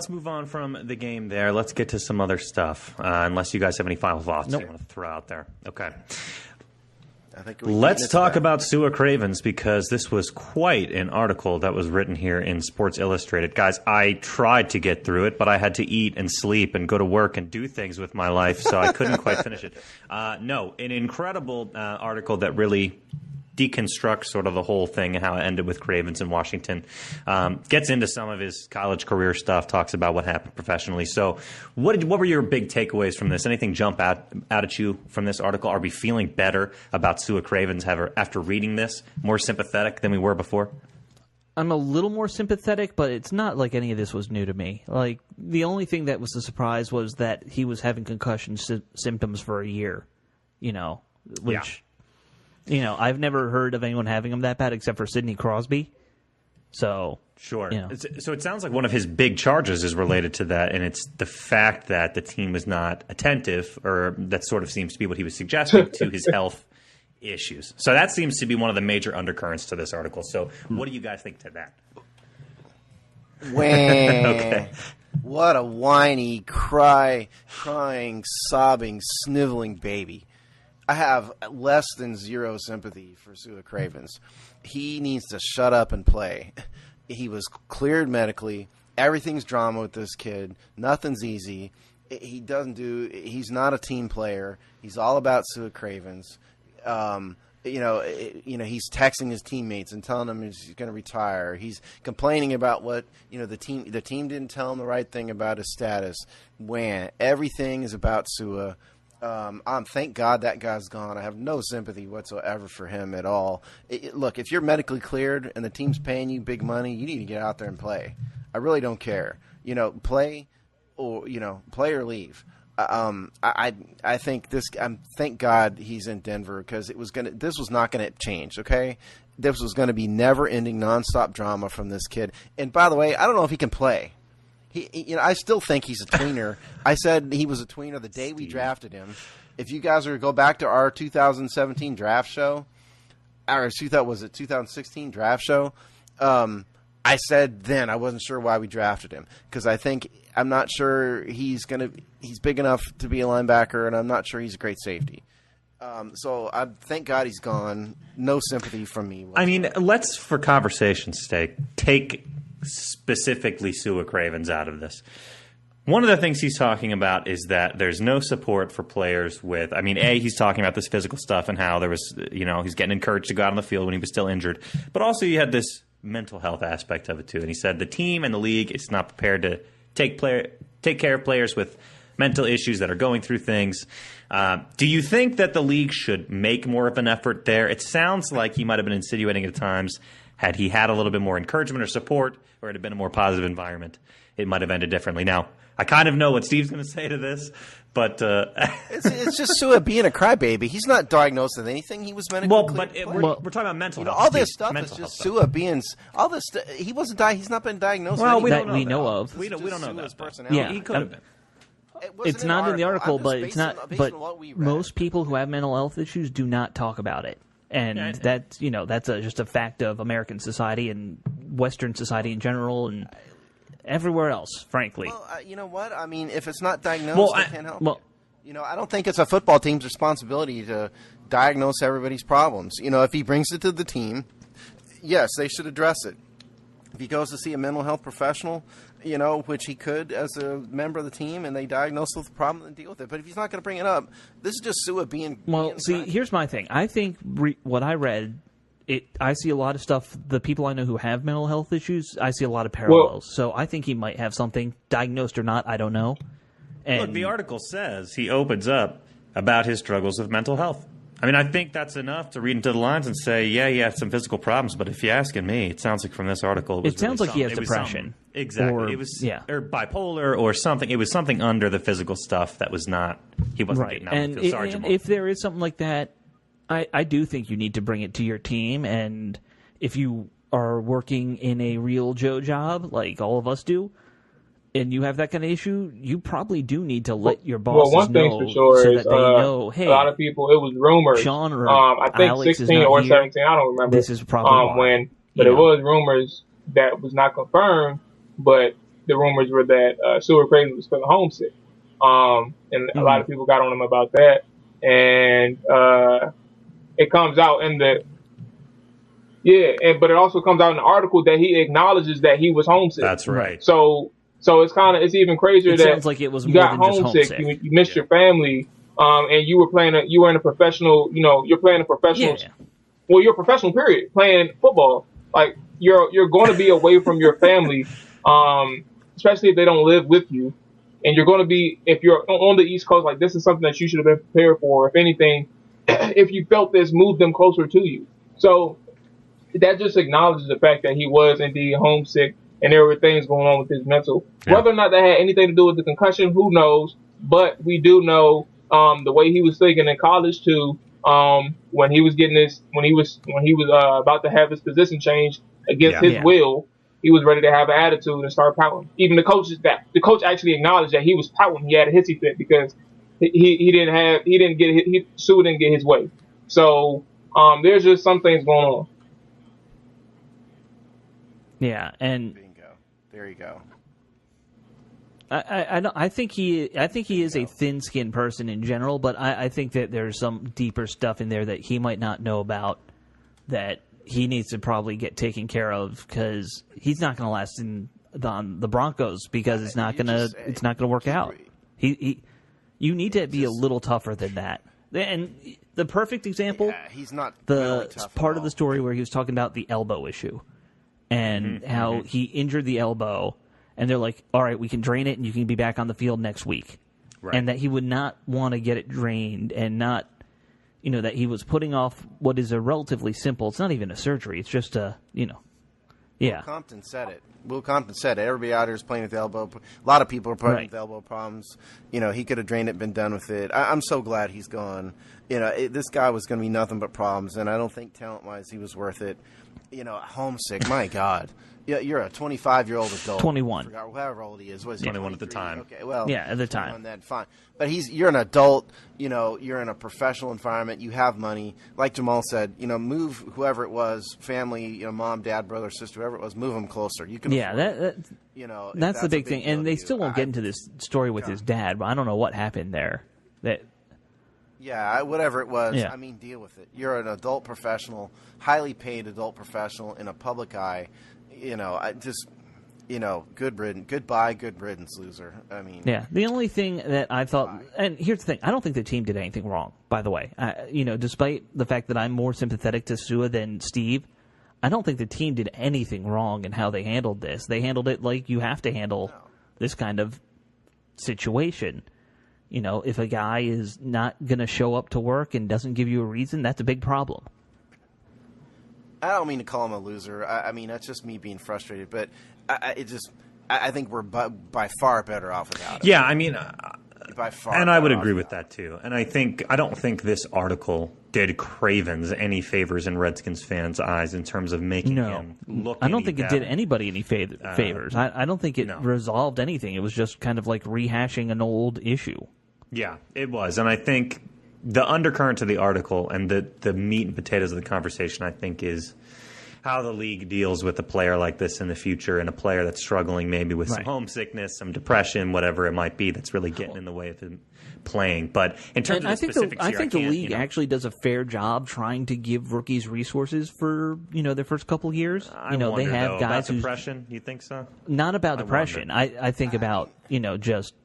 move on from the game there. Let's get to some other stuff. Unless you guys have any final thoughts you want to throw out there. Okay. Let's talk about Su'a Cravens, because this was quite an article that was written here in Sports Illustrated. Guys, I tried to get through it, but I had to eat and sleep and go to work and do things with my life, so I couldn't quite finish it. An incredible article that really deconstructs sort of the whole thing and how it ended with Cravens in Washington. Gets into some of his college career stuff, talks about what happened professionally. So what were your big takeaways from this? Anything jump out at you from this article? Are we feeling better about Su'a Cravens after reading this? More sympathetic than we were before? I'm a little more sympathetic, but it's not like any of this was new to me. Like, the only thing that was a surprise was that he was having concussion symptoms for a year, which... I've never heard of anyone having them that bad except for Sidney Crosby. So, sure. So it sounds like one of his big charges is related to that, and it's the fact that the team was not attentive, or that sort of seems to be what he was suggesting, to his health issues. So that seems to be one of the major undercurrents to this article. So what do you guys think to that? Okay. What a whiny, crying, sobbing, sniveling baby. I have less than zero sympathy for Su'a Cravens. He needs to shut up and play. He was cleared medically. Everything's drama with this kid. Nothing's easy. He's not a team player. He's all about Su'a Cravens. He's texting his teammates and telling them he's going to retire. He's complaining about what, the team didn't tell him the right thing about his status. When everything is about Su'a. Thank God that guy's gone. I have no sympathy whatsoever for him at all. Look, if you're medically cleared and the team's paying you big money, you need to get out there and play. I really don't care. Play or leave. I think this. Thank God he's in Denver, because this was not going to change. Okay, this was going to be never-ending, nonstop drama from this kid. And by the way, I don't know if he can play. I still think he's a tweener. I said he was a tweener the day we drafted him. If you guys were to go back to our 2017 draft show, or 2016 draft show, I said then I wasn't sure why we drafted him, because I'm not sure he's big enough to be a linebacker, and I'm not sure he's a great safety. So I thank God he's gone. No sympathy from me whatsoever. I mean, let's, for conversation's sake, take specifically Su'a Cravens out of this. One of the things he's talking about is that there's no support for players with, he's talking about this physical stuff and how there was, he's getting encouraged to go out on the field when he was still injured. But also you had this mental health aspect of it too. And he said the team and the league is not prepared to take care of players with mental issues that are going through things. Do you think that the league should make more of an effort there? It sounds like he might have been insinuating at times, had he had a little bit more encouragement or support, or it had been a more positive environment, it might have ended differently. Now, I kind of know what Steve's going to say to this, but it's just Su'a being a crybaby. He's not diagnosed with anything. He was medically cleared. We're talking about mental health. All this stuff is just Su'a being all this. He wasn't. He's not been diagnosed. Well, with anything. We know of. We don't know Su'a's that personality. Yeah, he could have been. It's not in the article, but it's not. But most people who have mental health issues do not talk about it. And that's just a fact of American society and Western society in general, and everywhere else, frankly. Well, you know what? I mean, if it's not diagnosed, they can't help it. I don't think it's a football team's responsibility to diagnose everybody's problems. If he brings it to the team, yes, they should address it. If he goes to see a mental health professional, which he could as a member of the team, and they diagnose with the problem and deal with it. But if he's not going to bring it up, this is just Su'a being... Well, see, here's my thing. I think what I read, I see a lot of stuff, the people I know who have mental health issues, I see a lot of parallels. So I think he might have something, diagnosed or not, I don't know. And look, the article says he opens up about his struggles with mental health. I mean, I think that's enough to read into the lines and say, yeah, he had some physical problems. But if you're asking me, it sounds like from this article, it sounds like he has depression. Exactly. It was or bipolar or something. It was something under the physical stuff that was not. He wasn't getting out of the sergeant. And if there is something like that, I do think you need to bring it to your team. And if you are working in a real Joe job, like all of us do, and you have that kind of issue, you probably do need to let your bosses know. Well, one thing for sure so is that they know, hey, a lot of people, it was rumors. Sean or I think Alex 16 or 17, here. I don't remember. This is probably but it was rumors that was not confirmed, but the rumors were that Su'a Cravens was feeling homesick. And a lot of people got on him about that. And it comes out in the... Yeah, but it also comes out in the article that he acknowledges that he was homesick. That's right. So it's even crazier that sounds like it was you more got than just homesick, you missed your family, and you were in a professional, you're playing a professional, well, you're a professional period, playing football. Like, you're going to be away from your family, especially if they don't live with you. And you're going to be, if you're on the East Coast, like, this is something that you should have been prepared for. If anything, if you felt this, move them closer to you. So that just acknowledges the fact that he was indeed homesick. And there were things going on with his mental. Yeah. Whether or not that had anything to do with the concussion, who knows? But we do know the way he was thinking in college too. When he was about to have his position changed against his will, he was ready to have an attitude and start pouting. Even the coach actually acknowledged that he was pouting. He had a hissy fit because Su'a didn't get his way. So there's just some things going on. Yeah, and there you go. I think he is a thin-skinned person in general, but I think that there's some deeper stuff in there that he might not know about that he needs to probably get taken care of, because he's not going to last on the Broncos, because it's not going to work out. You need to be a little tougher than that. And the perfect example, he's not the part of the story where he was talking about the elbow issue. And how he injured the elbow, and they're like, all right, we can drain it and you can be back on the field next week. Right. And that he would not want to get it drained, and not, that he was putting off what is a relatively simple, it's not even a surgery, it's just a, Will Compton said it. Everybody out here is playing with the elbow. A lot of people are playing with elbow problems. He could have drained it, been done with it. I'm so glad he's gone. This guy was going to be nothing but problems, and I don't think talent-wise he was worth it. Homesick, my God. Yeah, you're a 25-year-old adult. 21. However old he is. Was he 21 at the time. Okay, well. Yeah, at the time. Then, fine. But you're an adult. You're in a professional environment. You have money. Like Jamal said, move whoever it was, family, mom, dad, brother, sister, whoever it was, move them closer. You can. Yeah, that's the big thing. And they still won't get into this story with his dad, but I don't know what happened there. Yeah, whatever it was, deal with it. You're an adult professional, highly paid adult professional in a public eye. Good riddance. Goodbye, good riddance, loser. Yeah, the only thing that I thought, and here's the thing, I don't think the team did anything wrong, by the way. Despite the fact that I'm more sympathetic to Su'a than Steve, I don't think the team did anything wrong in how they handled this. They handled it like you have to handle this kind of situation. If a guy is not going to show up to work and doesn't give you a reason, that's a big problem. I don't mean to call him a loser. That's just me being frustrated. But I think we're by far better off without it. Yeah, by far. And I would agree with that too. And I don't think this article did Cravens any favors in Redskins fans' eyes in terms of making him look. I don't think it did anybody any favors. I don't think it resolved anything. It was just kind of like rehashing an old issue. Yeah, it was. And I think the undercurrent to the article and the meat and potatoes of the conversation, I think, is how the league deals with a player like this in the future, and a player that's struggling maybe with some homesickness, some depression, whatever it might be, that's really getting in the way of him playing. But in terms of the specifics I here, think the league actually does a fair job trying to give rookies resources for their first couple years. I wonder, they have guys about depression. You think so? Not about depression. I think about just.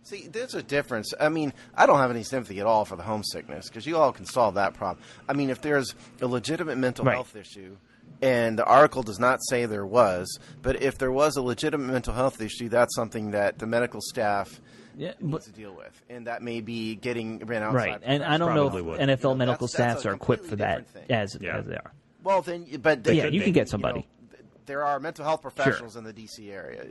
See, there's a difference. I mean, I don't have any sympathy at all for the homesickness because you all can solve that problem. I mean, if there's a legitimate mental health issue, and the article does not say there was, but if there was a legitimate mental health issue, that's something that the medical staff needs to deal with, and that may be getting ran outside. Right, and I don't know if NFL medical staffs are equipped for that as they are. Well, then, but you can get somebody. There are mental health professionals in the D.C. area.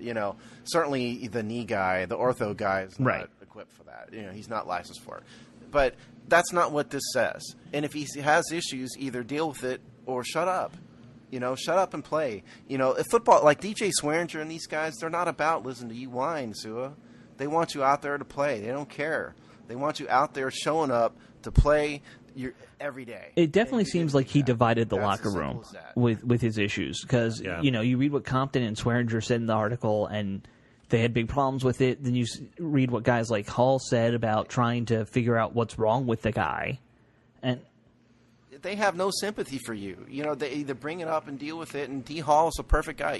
Certainly the knee guy, the ortho guy is not equipped for that. He's not licensed for it. But that's not what this says. And if he has issues, either deal with it or shut up. Shut up and play. Football, like DJ Swearinger and these guys, they're not about listening to you whine, Su'a. They want you out there to play. They don't care. They want you out there showing up to play every day. It definitely seems like he divided the locker room with his issues because you read what Compton and Swearinger said in the article, and they had big problems with it. Then you read what guys like Hall said about trying to figure out what's wrong with the guy, and they have no sympathy for you. They either bring it up and deal with it, and D. Hall is a perfect guy.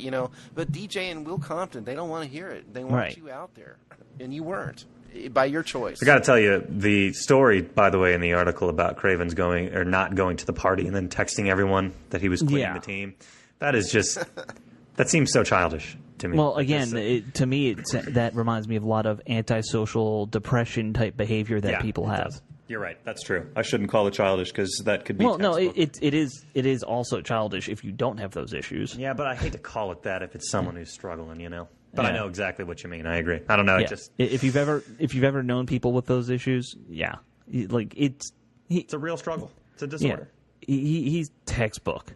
But DJ and Will Compton, they don't want to hear it. They want you out there, and you weren't. By your choice. I got to tell you, the story, by the way, in the article about Cravens not going to the party and then texting everyone that he was quitting the team, that is just that seems so childish to me. Well, again, to me, that reminds me of a lot of antisocial depression type behavior that people have. You're right. That's true. I shouldn't call it childish because that could be. Well, no, it is also childish if you don't have those issues. Yeah, but I hate to call it that if it's someone who's struggling, But I know exactly what you mean. I agree. I don't know. Yeah. If you've ever known people with those issues, it's a real struggle. It's a disorder. Yeah, he's textbook.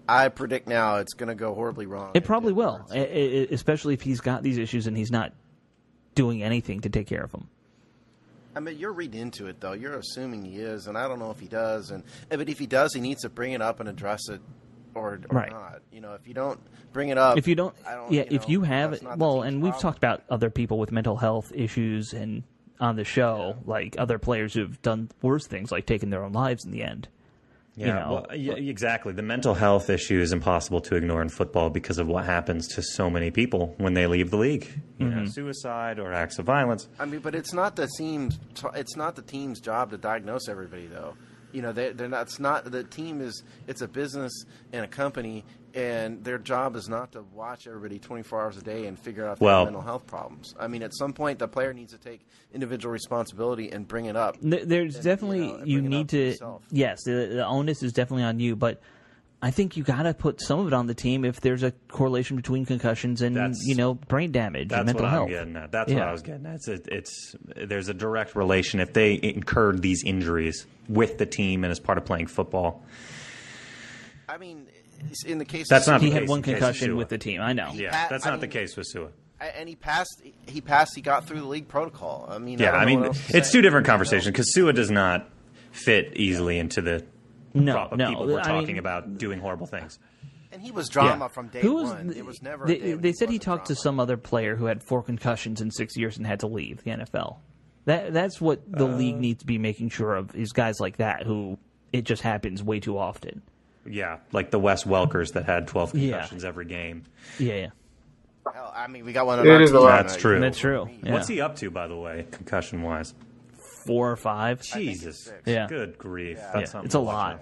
I predict now it's going to go horribly wrong. It probably will, especially if he's got these issues and he's not doing anything to take care of them. I mean, you're reading into it though. You're assuming he is, and I don't know if he does. But if he does, he needs to bring it up and address it. Or not. If you don't bring it up. If you don't, if you have it, and we've talked about other people with mental health issues and on the show, like other players who've done worse things, like taking their own lives in the end. Exactly. The mental health issue is impossible to ignore in football because of what happens to so many people when they leave the league. Suicide or acts of violence. I mean, but it's not the team's. It's not the team's job to diagnose everybody, though. They're not. It's not the team is. It's a business and a company, and their job is not to watch everybody 24 hours a day and figure out if they have mental health problems. I mean, at some point, the player needs to take individual responsibility and bring it up. There's definitely you need to. Yes, the onus is definitely on you, but I think you got to put some of it on the team if there's a correlation between concussions and brain damage and mental health. That's what I was getting at. There's a direct relation if they incurred these injuries with the team and as part of playing football. I mean, in the case that's of not he the had case one concussion with the team. I know. That's not the case with Su'a. And he passed. He got through the league protocol. I mean, it's two different conversations because Su'a does not fit easily into the people we're talking about doing horrible things. And he was drama from day one. It was never. They said he talked to some other player who had 4 concussions in 6 years and had to leave the NFL. That's what the league needs to be making sure of is guys like that who it just happens way too often. Yeah, like the Wes Welkers that had 12 concussions every game. Yeah. Hell, I mean, we got one of our team. That's true. That's true. Yeah. What's he up to, by the way, concussion-wise? 4 or 5. Jesus. Yeah. Good grief. Yeah. That's something it's a lot.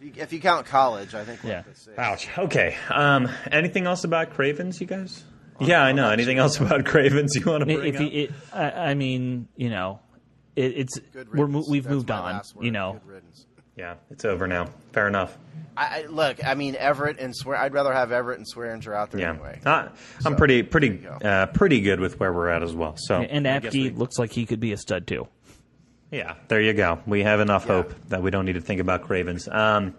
If you count college, I think we're at 6. Ouch. Okay. Anything else about Cravens, you guys? Yeah, I know. Anything else about Cravens you want to bring up? I mean, it's we've moved on. Yeah, it's over now. Fair enough. Look, I mean, Everett and I'd rather have Everett and Swearinger out there anyway. I'm pretty good with where we're at as well. So and Apke looks like he could be a stud too. Yeah, there you go. We have enough hope that we don't need to think about Cravens. And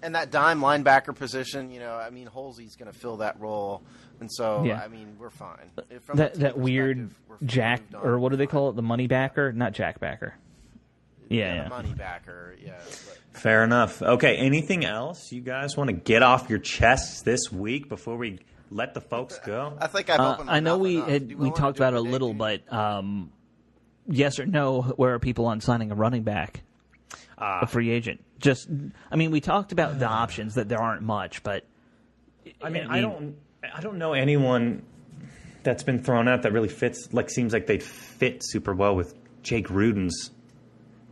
that dime linebacker position, I mean, Holsey's going to fill that role. And so, I mean, we're fine. That weird Jack, or what do they call it? The money backer? Not Jack backer. Yeah. Money backer. Yeah. But. Fair enough. Okay. Anything else you guys want to get off your chests this week before we let the folks go? I think I've opened my I know mouth we talked about it a little, but yes or no, where are people on signing a running back, a free agent? We talked about the options that there aren't much, but I don't know anyone that's been thrown out that really fits. Like, seems like they'd fit super well with Jake Ruden's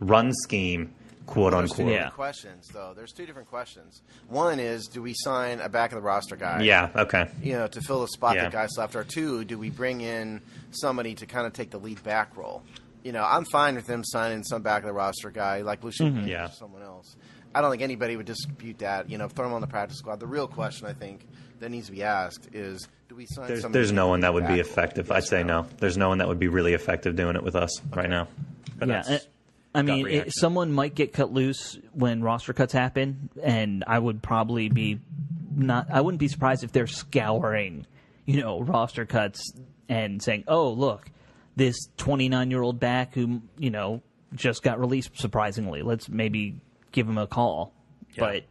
run scheme, quote unquote. There's 2 different questions, though. There's 2 different questions. One is, do we sign a back of the roster guy? Yeah. Okay. To fill the spot that guys left. Or 2, do we bring in somebody to kind of take the lead back role? I'm fine with them signing some back of the roster guy like Lucian or someone else. I don't think anybody would dispute that. Throw him on the practice squad. The real question, I think, that needs to be asked is, do we sign somebody? There's no one that would be effective. Yes, I'd say no. There's no one that would be really effective doing it with us right now. But someone might get cut loose when roster cuts happen, and I would probably I wouldn't be surprised if they're scouring, roster cuts and saying, oh, look, this 29-year-old back who, just got released surprisingly. Let's maybe give him a call. Yeah.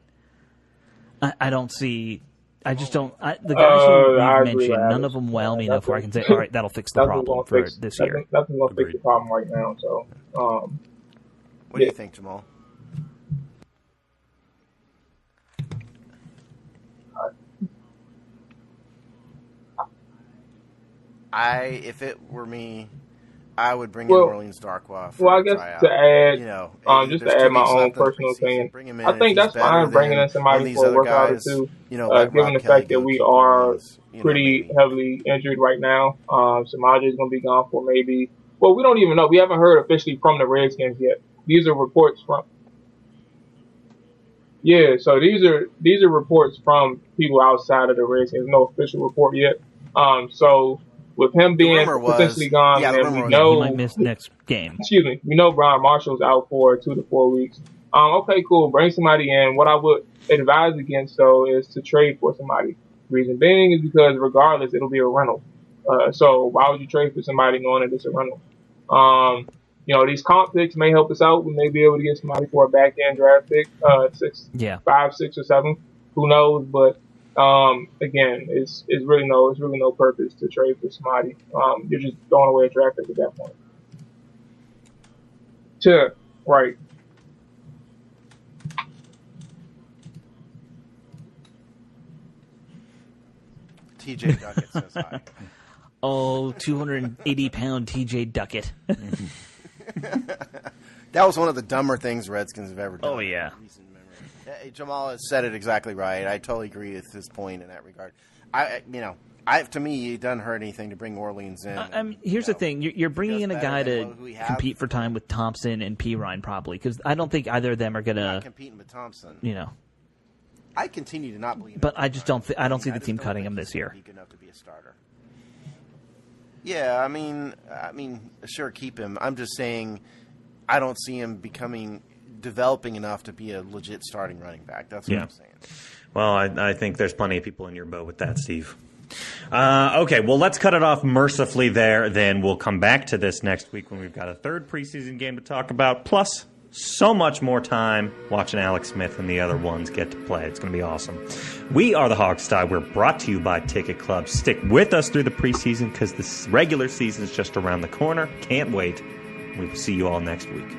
But I don't see. I just don't. The guys who we've mentioned, none of them wow me enough where I can say, all right, that'll fix the problem for this year. Nothing's going to fix the problem right now. So, what do you think, Jamal? If it were me, I would bring in Orleans Darkwa. Well, I guess to add, just to add my own personal opinion, I think that's fine bringing in somebody for a workout or two. Given the fact that we are pretty heavily injured right now, Samaje is going to be gone for maybe. Well, we don't even know. We haven't heard officially from the Redskins yet. These are reports from. Yeah, so these are reports from people outside of the Redskins. No official report yet. So with him being potentially gone, and we know he might miss next game. Excuse me, we know Brian Marshall's out for 2 to 4 weeks. Okay, cool. Bring somebody in. What I would advise against though is to trade for somebody. Reason being is because regardless, it'll be a rental. So why would you trade for somebody knowing that it's a rental? These comp picks may help us out. We may be able to get somebody for a back end draft pick, 5, 6, or 7. Who knows? But again, it's really no purpose to trade for somebody. You're just throwing away a draft pick at that point. Right. TJ Duckett says hi. Oh, 280-pound TJ Duckett. That was one of the dumber things Redskins have ever done. Oh, yeah. Jamal has said it exactly right. I totally agree with his point in that regard. To me, it doesn't hurt anything to bring Orleans in. Here's the thing: you're bringing in a guy to compete for time with Thompson and Pirine, probably, because I don't think either of them are gonna competing with Thompson. I continue to not believe. But I just don't. I don't see the team cutting him this year. Good enough to be a starter. Yeah, I mean, sure, keep him. I'm just saying, I don't see him developing enough to be a legit starting running back. That's what I'm saying. Well, I think there's plenty of people in your boat with that, Steve. Okay, well, let's cut it off mercifully there. Then we'll come back to this next week when we've got a third preseason game to talk about, plus so much more time watching Alex Smith and the other ones get to play. It's going to be awesome. We are the Hogstye. We're brought to you by Ticket Club. Stick with us through the preseason because the regular season is just around the corner. Can't wait. We will see you all next week.